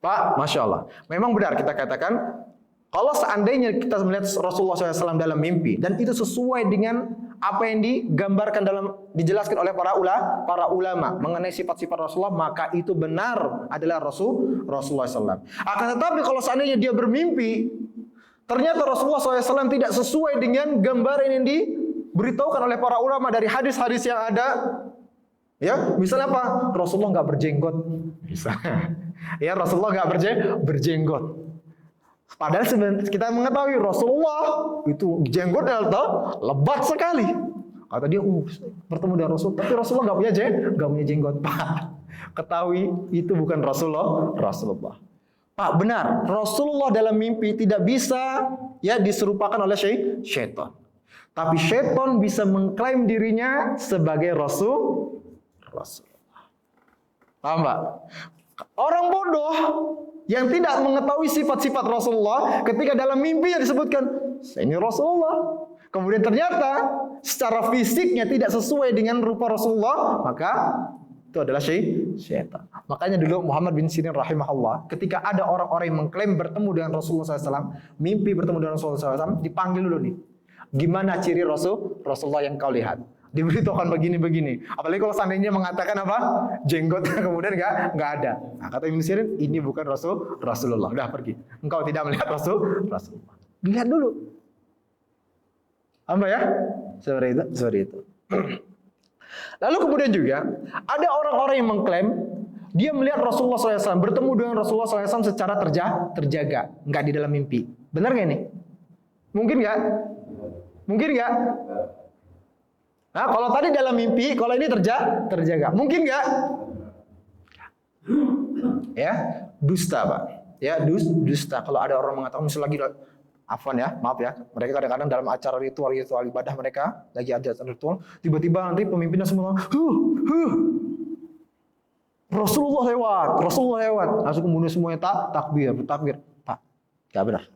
B: Pak, Masya Allah. Memang benar kita katakan kalau seandainya kita melihat Rasulullah SAW dalam mimpi dan itu sesuai dengan apa yang digambarkan dijelaskan oleh para ulama mengenai sifat-sifat Rasulullah, maka itu benar adalah Rasulullah SAW. Akan tetapi kalau seandainya dia bermimpi, ternyata Rasulullah SAW tidak sesuai dengan gambaran yang diberitahukan oleh para ulama dari hadis-hadis yang ada. Ya, misalnya apa? Rasulullah nggak berjenggot. Misalnya, ya Rasulullah nggak berjenggot. Padahal kita mengetahui Rasulullah itu jenggotnya lebat sekali. Kata dia, bertemu dengan Rasul, tapi Rasulullah nggak punya jenggot. Pak, ketahui itu bukan Rasulullah. Pak, benar, Rasulullah dalam mimpi tidak bisa ya diserupakan oleh syaitan. Tapi syaitan bisa mengklaim dirinya sebagai Rasulullah. Paham Pak? Orang bodoh yang tidak mengetahui sifat-sifat Rasulullah ketika dalam mimpinya disebutkan ini Rasulullah, kemudian ternyata secara fisiknya tidak sesuai dengan rupa Rasulullah, maka itu adalah syaitan. Makanya dulu Muhammad bin Sirin rahimahullah, ketika ada orang-orang yang mengklaim bertemu dengan Rasulullah SAW, mimpi bertemu dengan Rasulullah SAW, dipanggil dulu nih. Gimana ciri Rasulullah yang kau lihat? Diberitahukan begini-begini. Apalagi kalau seandainya mengatakan apa? Jenggotnya kemudian nggak ada. Nah, kata Ibnu Sirin, ini bukan Rasulullah. Udah pergi. Engkau tidak melihat Rasulullah. Dilihat dulu. Apa ya? Seperti itu. Lalu kemudian juga ada orang-orang yang mengklaim dia melihat Rasulullah SAW, bertemu dengan Rasulullah SAW secara terjaga, nggak di dalam mimpi. Benar nggak ini? Mungkin nggak? Mungkin nggak? Nah, kalau tadi dalam mimpi, kalau ini terjaga, mungkin nggak? Ya, dusta Pak. Ya, dusta. Kalau ada orang mengatakan misalnya lagi, afwan ya, maaf ya, mereka kadang-kadang dalam acara ritual ibadah mereka lagi ada ritual, tiba-tiba nanti pemimpinnya semua, Rasulullah lewat, langsung kemudian semuanya takbir, tak, nggak benar,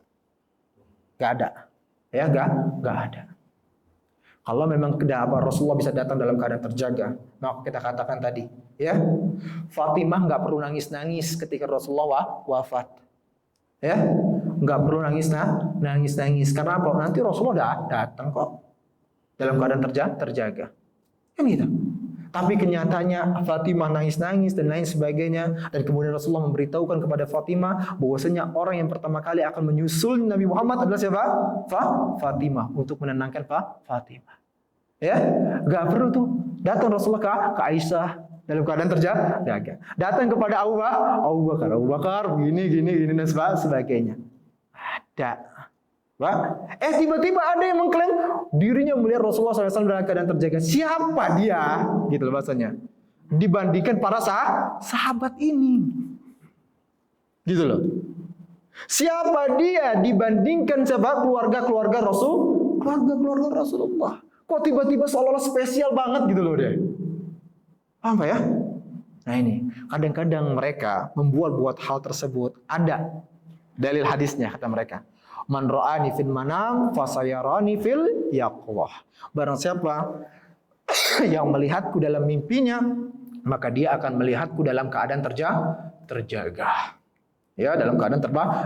B: nggak ada, ya nggak ada. Kalau memang Rasulullah bisa datang dalam keadaan terjaga, maka kita katakan tadi, ya, Fatimah nggak perlu nangis ketika Rasulullah wafat, ya, nggak perlu nangis. Karena apa? Nanti Rasulullah datang kok dalam keadaan terjaga, kan gitu. Tapi kenyataannya Fatimah nangis dan lain sebagainya, dan kemudian Rasulullah memberitahukan kepada Fatimah bahwasanya orang yang pertama kali akan menyusul Nabi Muhammad adalah siapa? Fatimah, untuk menenangkan Fatimah. Ya, nggak perlu tuh datang Rasulullah ke Aisyah dalam keadaan terjaga. Datang kepada Abu Bakar begini dan sebagainya. Ada. Tiba-tiba ada yang mengklaim dirinya melihat Rasulullah SAW dalam keadaan terjaga. Siapa dia? Gitu loh bahasanya. Dibandingkan para sahabat ini. Gitu loh. Siapa dia dibandingkan keluarga-keluarga Rasulullah. Kok tiba-tiba seolah-olah spesial banget gitu loh dia. Paham ya? Nah ini, kadang-kadang mereka membuat hal tersebut. Ada dalil hadisnya kata mereka. Man ra'ani fil manam fasayarani fil yaqwah. Barang siapa yang melihatku dalam mimpinya, maka dia akan melihatku dalam keadaan terjaga. Ya, dalam keadaan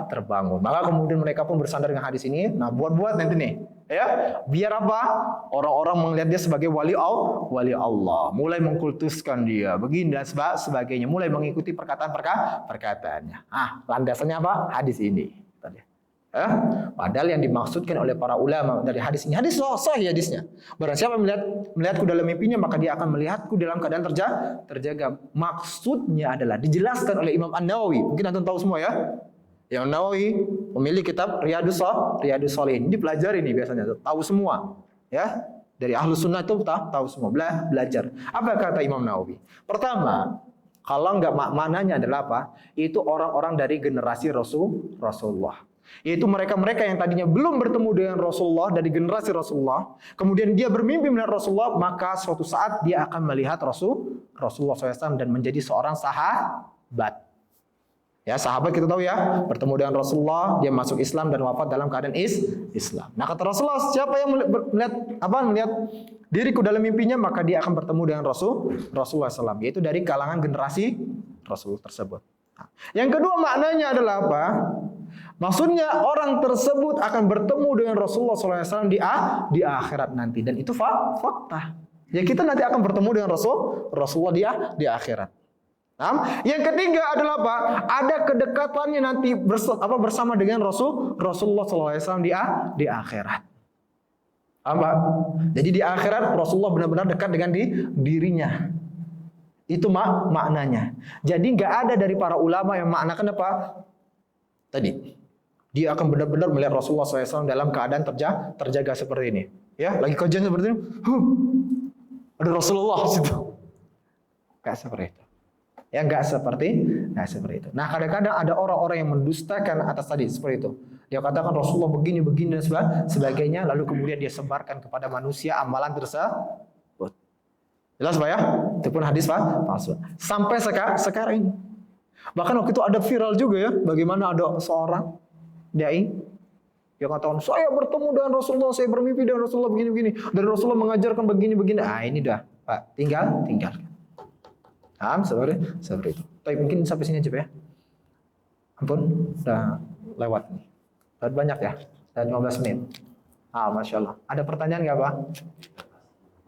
B: terbangun. Maka kemudian mereka pun bersandar dengan hadis ini. Nah, buat nanti nih, ya. Biar apa? Orang-orang melihat dia sebagai wali Allah, mulai mengkultuskan dia, begini dan sebagainya, mulai mengikuti perkataannya. Landasannya apa? Hadis ini. Padahal yang dimaksudkan oleh para ulama dari hadis ini, hadis sahih hadisnya. Barang siapa melihatku dalam mimpinya, maka dia akan melihatku dalam keadaan terjaga. Maksudnya adalah dijelaskan oleh Imam An-Nawawi. Mungkin antum tahu semua ya. Yang Nawawi pemilik kitab Riyadhus Shalihin. Dipelajari nih biasanya, tahu semua. Ya, dari Ahlus Sunnah itu tahu semua, belajar. Apa kata Imam Nawawi? Pertama, kalau enggak maknanya adalah apa? Itu orang-orang dari generasi Rasulullah. Yaitu mereka-mereka yang tadinya belum bertemu dengan Rasulullah dari generasi Rasulullah, kemudian dia bermimpi melihat Rasulullah, maka suatu saat dia akan melihat Rasulullah SAW dan menjadi seorang sahabat. Ya, sahabat kita tahu ya, bertemu dengan Rasulullah, dia masuk Islam dan wafat dalam keadaan Islam. Nah, kata Rasulullah, siapa yang melihat diriku dalam mimpinya, maka dia akan bertemu dengan Rasulullah SAW, yaitu dari kalangan generasi Rasul tersebut. Nah, yang kedua maknanya adalah apa? Maksudnya orang tersebut akan bertemu dengan Rasulullah SAW di akhirat nanti, dan itu fakta. Ya, kita nanti akan bertemu dengan Rasulullah di akhirat. Nah, yang ketiga adalah apa? Ada kedekatannya nanti bersama dengan Rasulullah SAW di akhirat. Apa? Jadi di akhirat Rasulullah benar-benar dekat dengan dirinya. Itu maknanya. Jadi nggak ada dari para ulama yang maknakan apa? Tadi dia akan benar-benar melihat Rasulullah SAW dalam keadaan terjaga seperti ini. Ya, lagi kajian seperti ini, ada Rasulullah situ. Gak seperti itu. Ya, gak seperti itu. Nah, kadang-kadang ada orang-orang yang mendustakan atas tadi seperti itu. Dia katakan Rasulullah begini dan sebagainya, lalu kemudian dia sebarkan kepada manusia amalan tersebut. Jelas Pak ya? Itu pun hadis palsu. Sampai sekarang ini. Bahkan waktu itu ada viral juga ya, bagaimana ada seorang dai yang katakan, saya bertemu dengan Rasulullah, saya bermimpi dengan Rasulullah begini-begini, dan Rasulullah mengajarkan begini-begini. Ini dah Pak, tinggalkan. Seperti itu. Tapi mungkin sampai sini aja Pak ya. Ampun, udah lewat nih. Udah banyak ya, udah 15 menit. Masya Allah. Ada pertanyaan nggak Pak?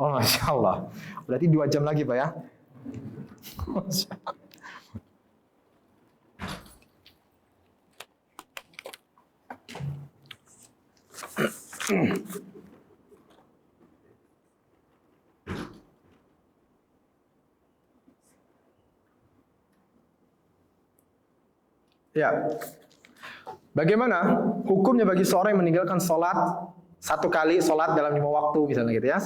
B: Oh, Masya Allah. Berarti 2 jam lagi Pak ya. Masya Allah. Ya. Bagaimana hukumnya bagi seorang yang meninggalkan sholat 1 kali sholat dalam 5 waktu misalnya gitu ya.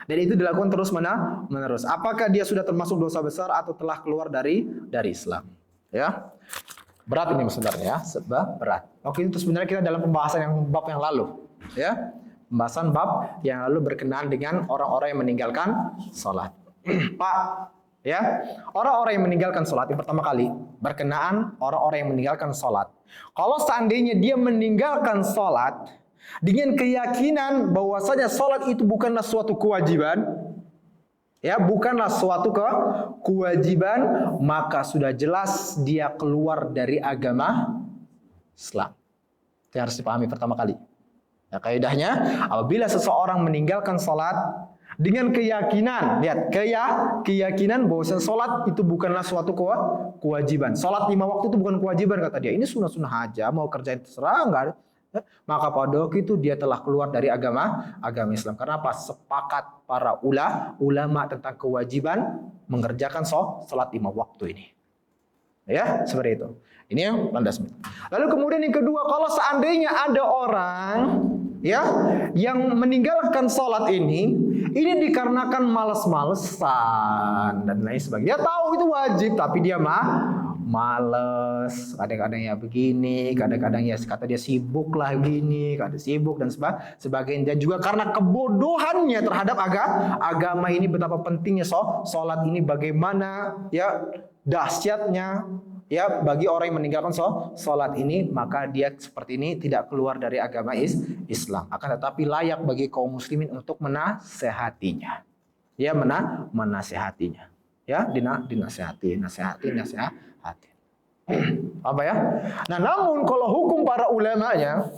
B: Dan itu dilakukan terus menerus. Apakah dia sudah termasuk dosa besar atau telah keluar dari Islam? Ya. Berat ini sebenarnya ya, sebab berat. Oke, itu sebenarnya kita dalam pembahasan bab yang lalu, ya. Pembahasan bab yang lalu berkenaan dengan orang-orang yang meninggalkan sholat. Pak, ya, orang-orang yang meninggalkan sholat yang pertama kali berkenaan orang-orang yang meninggalkan sholat. Kalau seandainya dia meninggalkan sholat dengan keyakinan bahwasanya sholat itu bukanlah suatu kewajiban, ya, bukanlah suatu kewajiban, maka sudah jelas dia keluar dari agama Islam. Itu harus dipahami pertama kali. Ya, kaidahnya, apabila seseorang meninggalkan sholat dengan keyakinan, lihat, keyakinan bahwa sholat itu bukanlah suatu kewajiban. Sholat 5 waktu itu bukan kewajiban, kata dia. Ini sunnah-sunnah aja, mau kerjain terserah, enggak ada. Maka pada waktu itu dia telah keluar dari agama Islam. Karena apa? Sepakat para ulama tentang kewajiban mengerjakan sholat 5 waktu ini. Ya, seperti itu. Ini yang landas. Lalu kemudian yang kedua, kalau seandainya ada orang ya yang meninggalkan sholat ini dikarenakan malas-malesan dan lain sebagainya. Dia tahu itu wajib, tapi dia males, kadang-kadang ya begini, kadang-kadang ya kata dia sibuk lah begini, kadang sibuk dan sebagainya. Dan juga karena kebodohannya terhadap agama ini, betapa pentingnya sholat ini, bagaimana ya dahsyatnya ya bagi orang yang meninggalkan sholat ini, maka dia seperti ini tidak keluar dari agama Islam. Akan tetapi layak bagi kaum muslimin untuk menasehatinya. Ya, menasehatinya. Ya, dinasehati. Apa ya? Nah, namun kalau hukum para ulamanya,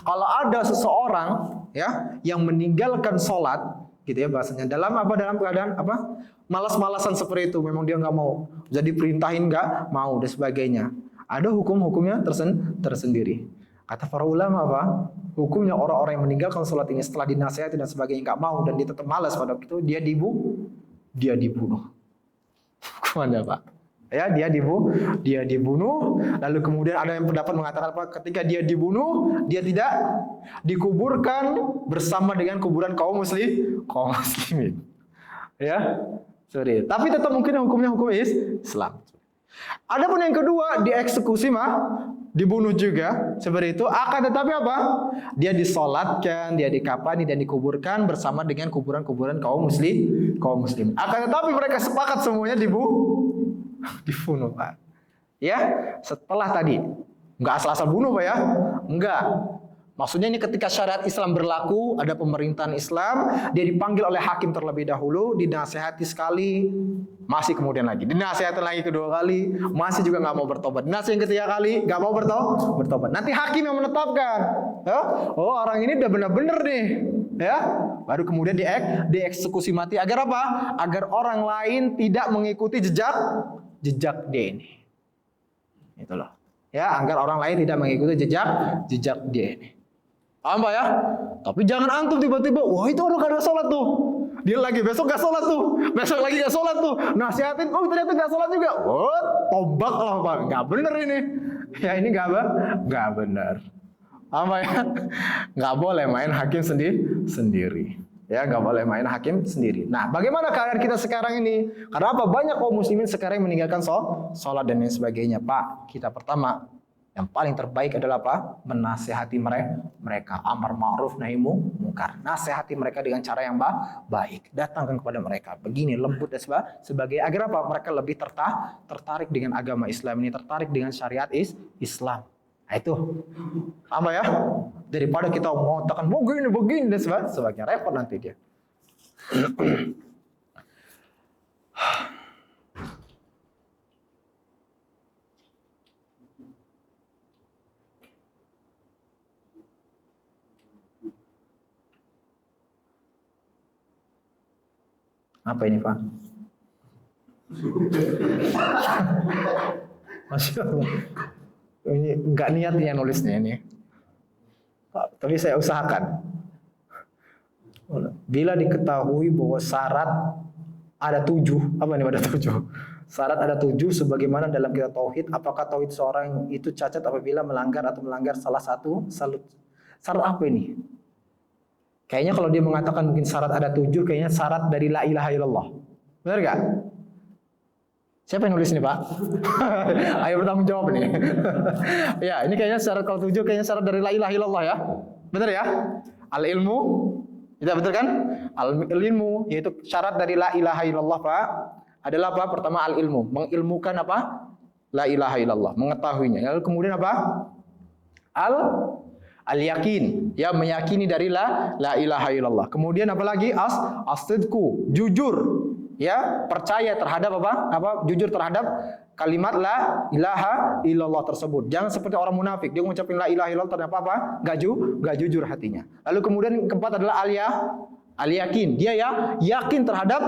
B: kalau ada seseorang ya yang meninggalkan sholat, gitu ya bahasanya, dalam keadaan malas-malasan seperti itu, memang dia nggak mau, jadi perintahin nggak mau dan sebagainya. Ada hukumnya tersendiri. Kata para ulama apa? Hukumnya orang-orang yang meninggalkan sholat ini setelah dinasihati dan sebagainya nggak mau dan dia tetap malas pada waktu itu, dia dibunuh. Hukumannya Pak? Ya, dia dibunuh. Lalu kemudian ada yang pendapat mengatakan apa? Ketika dia dibunuh, dia tidak dikuburkan bersama dengan kuburan kaum muslimin. Ya, sorry. Tapi tetap mungkin hukumnya hukum Islam. Adapun yang kedua, dieksekusi dibunuh juga seperti itu. Akan tetapi apa? Dia disolatkan, dia dikafani dan dikuburkan bersama dengan kuburan-kuburan kaum muslim. Akan tetapi mereka sepakat semuanya dibunuh, Pak. Ya, setelah tadi enggak asal-asal bunuh, Pak ya. Enggak. Maksudnya ini ketika syariat Islam berlaku, ada pemerintahan Islam, dia dipanggil oleh hakim terlebih dahulu, dinasehati sekali, masih kemudian lagi, dinasehati lagi kedua kali, masih juga nggak mau bertobat. Dinasehati yang ketiga kali, nggak mau bertobat. Nanti hakim yang menetapkan, ya? Oh orang ini udah benar-benar nih, ya. Baru kemudian dieksekusi mati. Agar apa? Agar orang lain tidak mengikuti jejak dia ini. Itu loh. Ya, agar orang lain tidak mengikuti jejak dia ini. Paham Pak ya? Tapi jangan antum tiba-tiba, wah itu orang gak ada sholat tuh. Dia lagi besok gak sholat tuh. Besok lagi gak sholat tuh. Nasihatin, oh ternyata gak sholat juga. Oh, tobat lah Pak. Gak bener ini. Ya ini gak bener. Paham Pak ya? Gak boleh main hakim sendiri. Ya, gak boleh main hakim sendiri. Nah, bagaimana keadaan kita sekarang ini? Karena apa? Banyak kaum muslimin sekarang yang meninggalkan sholat dan lain sebagainya. Pak, kita pertama, yang paling terbaik adalah apa? Menasehati mereka. Amar ma'ruf nahi munkar. Nasihati mereka dengan cara yang baik. Datangkan kepada mereka. Begini, lembut dan sebagainya. Agar apa? Mereka lebih tertarik dengan agama Islam ini. Tertarik dengan syariat Islam. Nah itu. Apa ya? Daripada kita mau tekan begini dan sebagainya. Repot nanti dia. Apa ini, Pak? Masya Allah. Ini nggak niat ya nulisnya ini. Pak, tapi saya usahakan. Bila diketahui bahwa syarat ada 7, apa ini ada 7? Syarat ada 7 sebagaimana dalam kitab tauhid. Apakah tauhid seorang itu cacat apabila melanggar atau melanggar salah satu syarat apa ini? Kayaknya kalau dia mengatakan mungkin syarat ada 7, kayaknya syarat dari la ilaha illallah. Benar gak? Siapa yang nulis ini, Pak? Ayo bertanggung jawab nih. Ya, ini kayaknya syarat kalau 7 kayaknya syarat dari la ilaha illallah ya. Benar ya? Al ilmu, tidak betul kan? Al ilmu yaitu syarat dari la ilaha illallah, Pak. Adalah apa? Pertama al ilmu, mengilmukan apa? La ilaha illallah, mengetahuinya. Lalu kemudian apa? Al yakin, ya meyakini dari la ilaha illallah. Kemudian apa lagi? As-sidqu, jujur. Ya, percaya terhadap apa? Jujur terhadap kalimat la ilaha illallah tersebut. Jangan seperti orang munafik, dia mengucapkan la ilaha illallah ternyata apa? Enggak jujur hatinya. Lalu kemudian keempat adalah al yakin. Dia ya yakin terhadap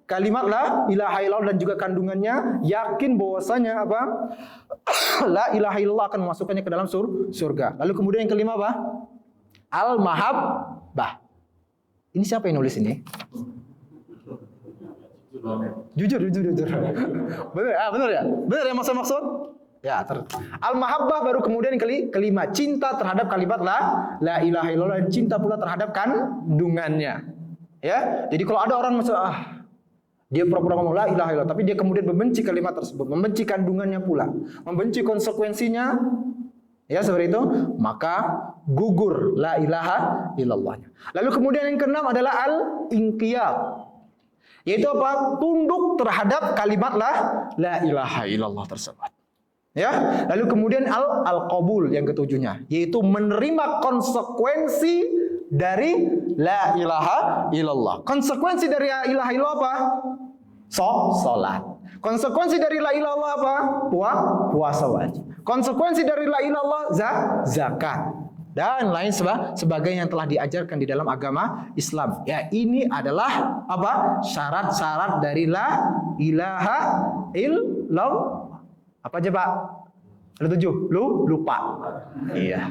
B: kalimat la ilaha illallah dan juga kandungannya, yakin bahwasanya apa? La ilaha illallah akan memasukkannya ke dalam surga. Lalu kemudian yang kelima apa? Al mahabbah. Ini siapa yang nulis ini? Jujur. Benar ya? Benar ya maksud? Ya, al-mahabbah baru kemudian kelima, cinta terhadap kalimat la ilaha illallah dan cinta pula terhadap kandungannya. Ya. Jadi kalau ada orang dia pura-pura ngomong la ilaha illallah tapi dia kemudian membenci kalimat tersebut, membenci kandungannya pula, membenci konsekuensinya, ya seperti itu, maka gugur la ilaha illallahnya. Lalu kemudian yang keenam adalah al-inqiyad. Yaitu apa? Tunduk terhadap kalimat la ilaha illallah tersebut. Ya, lalu kemudian al-qabul yang ketujuhnya, yaitu menerima konsekuensi dari la ilaha illallah. Konsekuensi dari la ilaha illallah apa? Salat. Konsekuensi dari la ilaha illallah apa? Puasa wajib. Konsekuensi dari la ilaha illallah zakat. Dan lain sebagainya yang telah diajarkan di dalam agama Islam. Ya, ini adalah apa? Syarat-syarat dari la ilaha illallah. Apa aja, Pak? Ada 7. Lupa. Iya.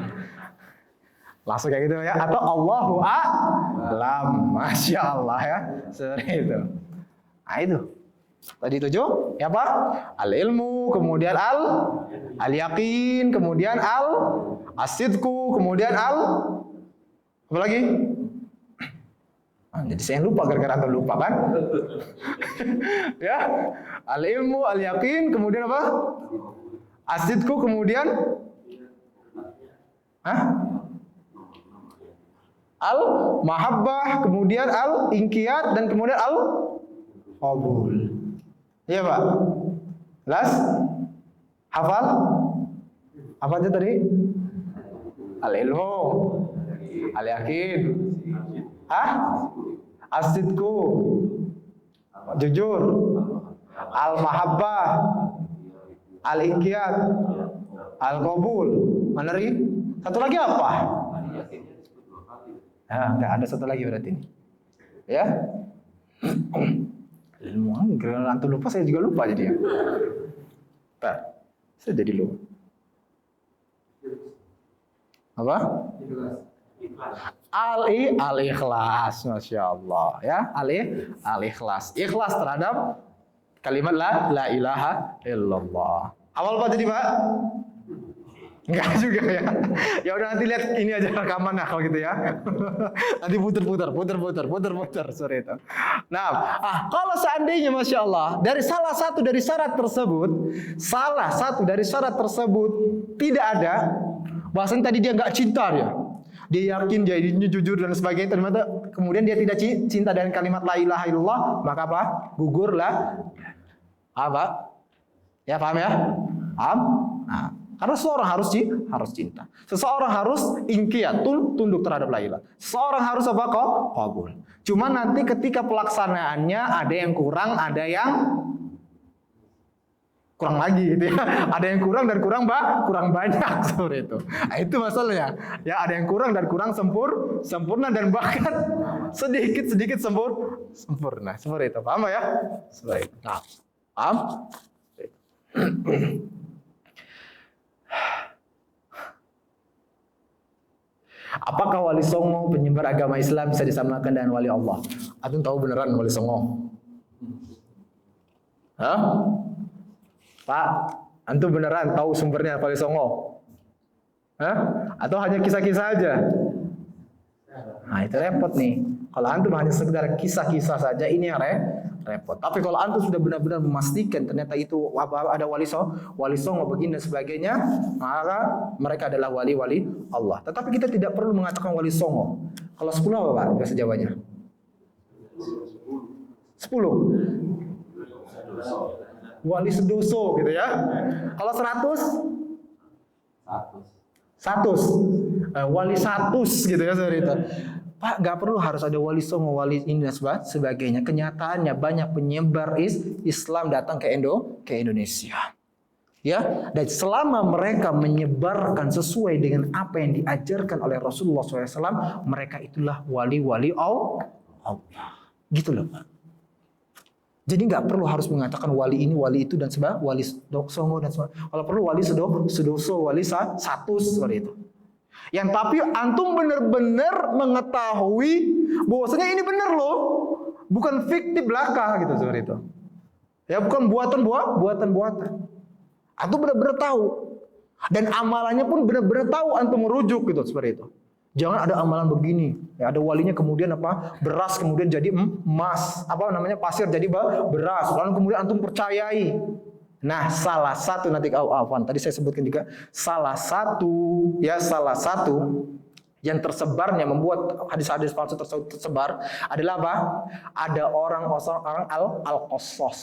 B: Langsung kayak gitu ya. Atau Allahu a'lam. Masya Allah ya. Seperti itu. Nah itu. Tadi 7, ya Pak? Al-ilmu, kemudian al-yakin, kemudian as-sidqu, kemudian apa lagi? Jadi saya lupa gara-gara antum lupa kan? Ya. Al-ilmu, al-yakin, kemudian apa? As-sidqu, kemudian al-mahabbah, kemudian al-inqiyad, dan kemudian al-qabul. Iya Pak? Las? Hafal? Apa aja tadi? Al-ilmu, al-yakin, as-sidqu, jujur, al-mahabbah, al-inqiyad, al-qabul. Mana lagi? Satu lagi apa? Enggak ada satu lagi berarti ini. Ya? Ilmu, kalau antum lupa saya juga lupa jadi ya. Saya jadi lupa. Apa? Al-ikhlas, Masya Allah ya. Al-ikhlas, ikhlas terhadap kalimat la ilaha illallah. Awal Pak jadi Pak? Enggak juga ya. Ya udah nanti lihat ini aja rekaman nah kalau gitu ya. Nanti puter sore itu. Nah, kalau seandainya Masya Allah dari salah satu dari syarat tersebut tidak ada, bahkan tadi dia nggak cinta dia yakin dia ini jujur dan sebagainya, ternyata kemudian dia tidak cinta dengan kalimat la ilaha illallah, maka apa? Gugur lah. Apa? Ya paham ya? Paham? Nah, karena seseorang harus cinta. Seseorang harus inqiyad, tunduk terhadap la ilaha. Seseorang harus apa? Qabul. Cuma nanti ketika pelaksanaannya ada yang kurang, ada yang kurang lagi gitu ya. Ada yang kurang dan kurang banyak seperti itu. Nah, itu masalahnya. Ya, ada yang kurang dan kurang sempurna dan bahkan sedikit sempurna. Seperti itu. Paham ya? Seperti itu. Nah, paham? Apakah wali songo penyebar agama Islam bisa disamakan dengan wali Allah? Antum tahu beneran wali songo? Hah? Pak, antum beneran tahu sumbernya wali songo? Hah? Atau hanya kisah-kisah aja? Nah, itu repot nih. Kalau antum hanya sekedar kisah-kisah saja, ini yang repot. Tapi kalau antum sudah benar-benar memastikan ternyata itu ada wali songo begini dan sebagainya, maka mereka adalah wali-wali Allah. Tetapi kita tidak perlu mengatakan wali songo. Kalau 10 apa Pak bahasa Jawanya? 10. Wali sedoso gitu ya. Kalau 100? 100. Wali 100 gitu ya seperti itu. Pak, nggak perlu harus ada wali songo, wali ini dan sebagainya. Kenyataannya banyak penyebar Islam datang ke Indonesia. Ya, dan selama mereka menyebarkan sesuai dengan apa yang diajarkan oleh Rasulullah SAW, mereka itulah wali-wali Allah. Gitu loh Pak. Jadi nggak perlu harus mengatakan wali ini, wali itu dan sebagainya, wali songo dan sebagainya. Kalau perlu wali sedoso, wali 100 seperti itu. Yang tapi antum benar-benar mengetahui bahwasanya ini benar loh, bukan fiktif belaka gitu seperti itu. Ya, bukan buatan-buatan. Antum benar-benar tahu. Dan amalannya pun benar-benar tahu antum merujuk gitu seperti itu. Jangan ada amalan begini, ya ada walinya kemudian apa? Beras kemudian jadi emas, pasir jadi beras, lalu kemudian antum percayai. Nah, salah satu tadi saya sebutkan juga salah satu yang tersebarnya membuat hadis-hadis palsu tersebar adalah apa? Ada orang al-qasas,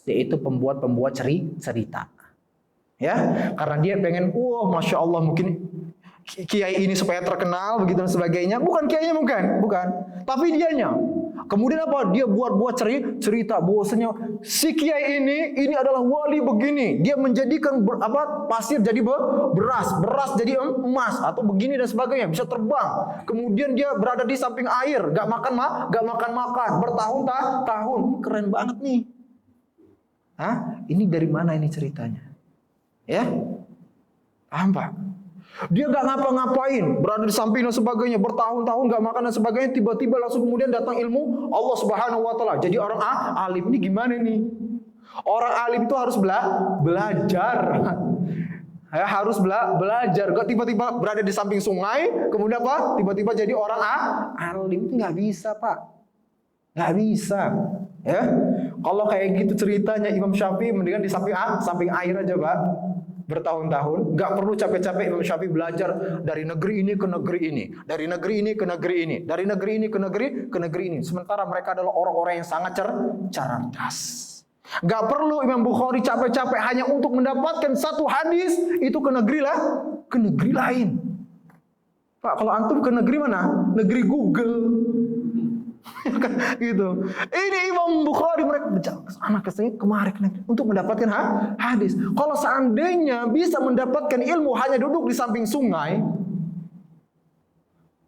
B: yaitu pembuat cerita. Ya, karena dia pengen, masya Allah mungkin kiai ini supaya terkenal begitu dan sebagainya. Bukan kiainya bukan. Tapi dianya. Kemudian apa? Dia buat cerita bahwasanya si kiai ini adalah wali begini. Dia menjadikan pasir jadi beras jadi emas atau begini dan sebagainya, bisa terbang. Kemudian dia berada di samping air, enggak makan bertahun-tahun. Keren banget nih. Ini dari mana ini ceritanya? Ya? Paham Pak? Dia nggak ngapa-ngapain, berada di samping dan sebagainya, bertahun-tahun nggak makan dan sebagainya, tiba-tiba langsung kemudian datang ilmu Allah Subhanahu Wa Taala. Jadi orang alim ini gimana nih? Orang alim itu harus belajar, ya, harus belajar. Gak tiba-tiba berada di samping sungai, kemudian apa? Tiba-tiba jadi orang alim itu nggak bisa Pak, nggak bisa. Ya, kalau kayak gitu ceritanya Imam Syafi'i mendingan di samping air aja Pak. Bertahun-tahun, nggak perlu capek-capek Imam Syafi'i belajar dari negeri ini ke negeri ini, dari negeri ini ke negeri ini, dari negeri ini ke negeri ini. Sementara mereka adalah orang-orang yang sangat cerdas. Nggak perlu Imam Bukhari capek-capek hanya untuk mendapatkan satu hadis itu ke negeri lain. Pak, kalau antum ke negeri mana? Negeri Google. Gitu. Ini Imam Bukhari mereka berjalan ke sana ke sini kemari untuk mendapatkan hadis. Kalau seandainya bisa mendapatkan ilmu hanya duduk di samping sungai,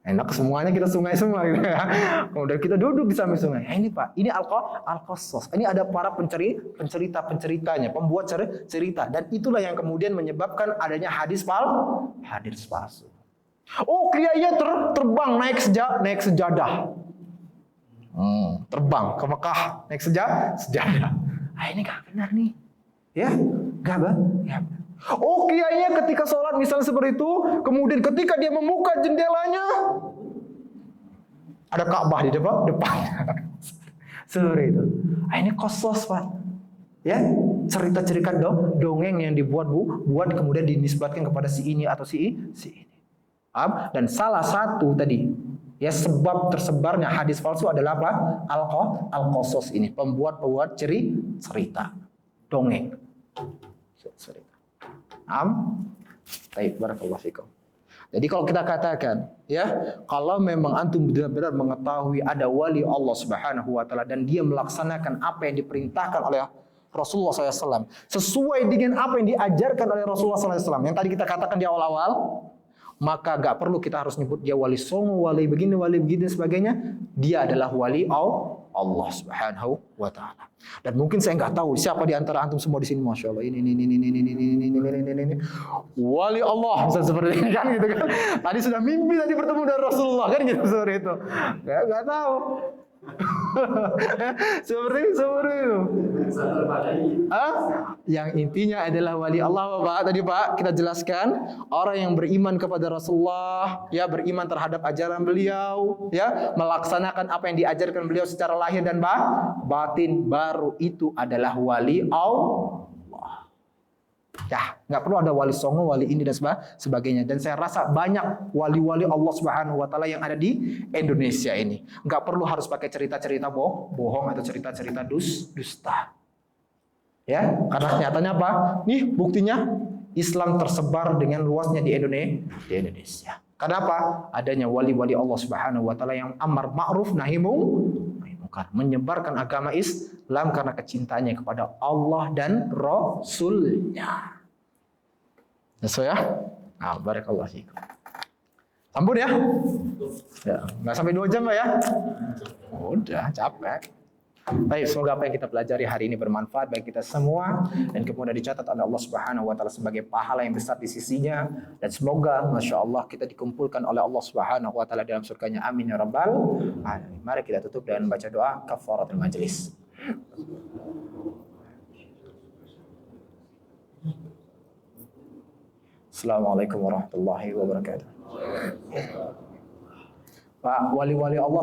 B: enak semuanya kita sungai semua gitu ya. Kemudian kita duduk di samping sungai. Ini Pak, ini al-qasas. Ini ada para penceritanya, pembuat cerita, dan itulah yang kemudian menyebabkan adanya hadis palsu. Oh, kiainya terbang naik sejadah. Terbang ke Mekah naik sejadah. Ini gak benar nih. Ya, gak benar. Ya. Oh, kiainya ketika sholat misalnya seperti itu, kemudian ketika dia membuka jendelanya ada Ka'bah di depan. Seperti itu. Ini qasas Pak. Ya, cerita-cerita dongeng yang dibuat kemudian dinisbatkan kepada si ini atau si ini. Dan salah satu tadi ya sebab tersebarnya hadis palsu adalah apa? Al-qasas ini, pembuat cerita, dongeng. Baik, barakallahu fikum. Jadi kalau kita katakan, ya, kalau memang antum benar-benar mengetahui ada wali Allah Subhanahu wa taala dan dia melaksanakan apa yang diperintahkan oleh Rasulullah SAW, sesuai dengan apa yang diajarkan oleh Rasulullah SAW, yang tadi kita katakan di awal-awal, maka gak perlu kita harus nyebut dia wali songo, wali begini dan sebagainya. Dia adalah wali Allah Subhanahu wa taala. Dan mungkin saya nggak tahu siapa di antara antum semua di sini, masya Allah, ini wali Allah, misalnya seperti ini kan gitu kan. Tadi sudah mimpi tadi bertemu dengan Rasulullah kan gitu, seperti itu. Nggak tahu. seperti itu. Yang intinya adalah wali Allah, Pak. Tadi Pak kita jelaskan, orang yang beriman kepada Rasulullah, ya, beriman terhadap ajaran beliau, ya, melaksanakan apa yang diajarkan beliau secara lahir dan batin, baru itu adalah wali Allah. Ya, nggak perlu ada wali songo, wali ini dan sebagainya. Dan saya rasa banyak wali-wali Allah Subhanahu wa taala yang ada di Indonesia ini. Nggak perlu harus pakai cerita-cerita bohong atau cerita-cerita dusta. Ya, karena nyatanya apa? Nih buktinya Islam tersebar dengan luasnya di Indonesia. Karena apa? Adanya wali-wali Allah Subhanahu wa taala yang amar ma'ruf nahi munkar, menyebarkan agama Islam karena kecintaannya kepada Allah dan Rasul-Nya. Sesuai ya? Nah, barakallahu fiikum. Sampun ya? Ya, nggak sampai 2 jam Pak ya? Udah, capek. Baik, semoga apa yang kita pelajari hari ini bermanfaat bagi kita semua dan kemudian dicatat oleh Allah Subhanahu wa taala sebagai pahala yang besar di sisinya, dan semoga Masya Allah kita dikumpulkan oleh Allah Subhanahu wa taala dalam surganya, amin ya rabbal alamin. Mari kita tutup dengan baca doa kafaratul majelis. Assalamualaikum warahmatullahi wabarakatuh. Pak, wali-wali Allah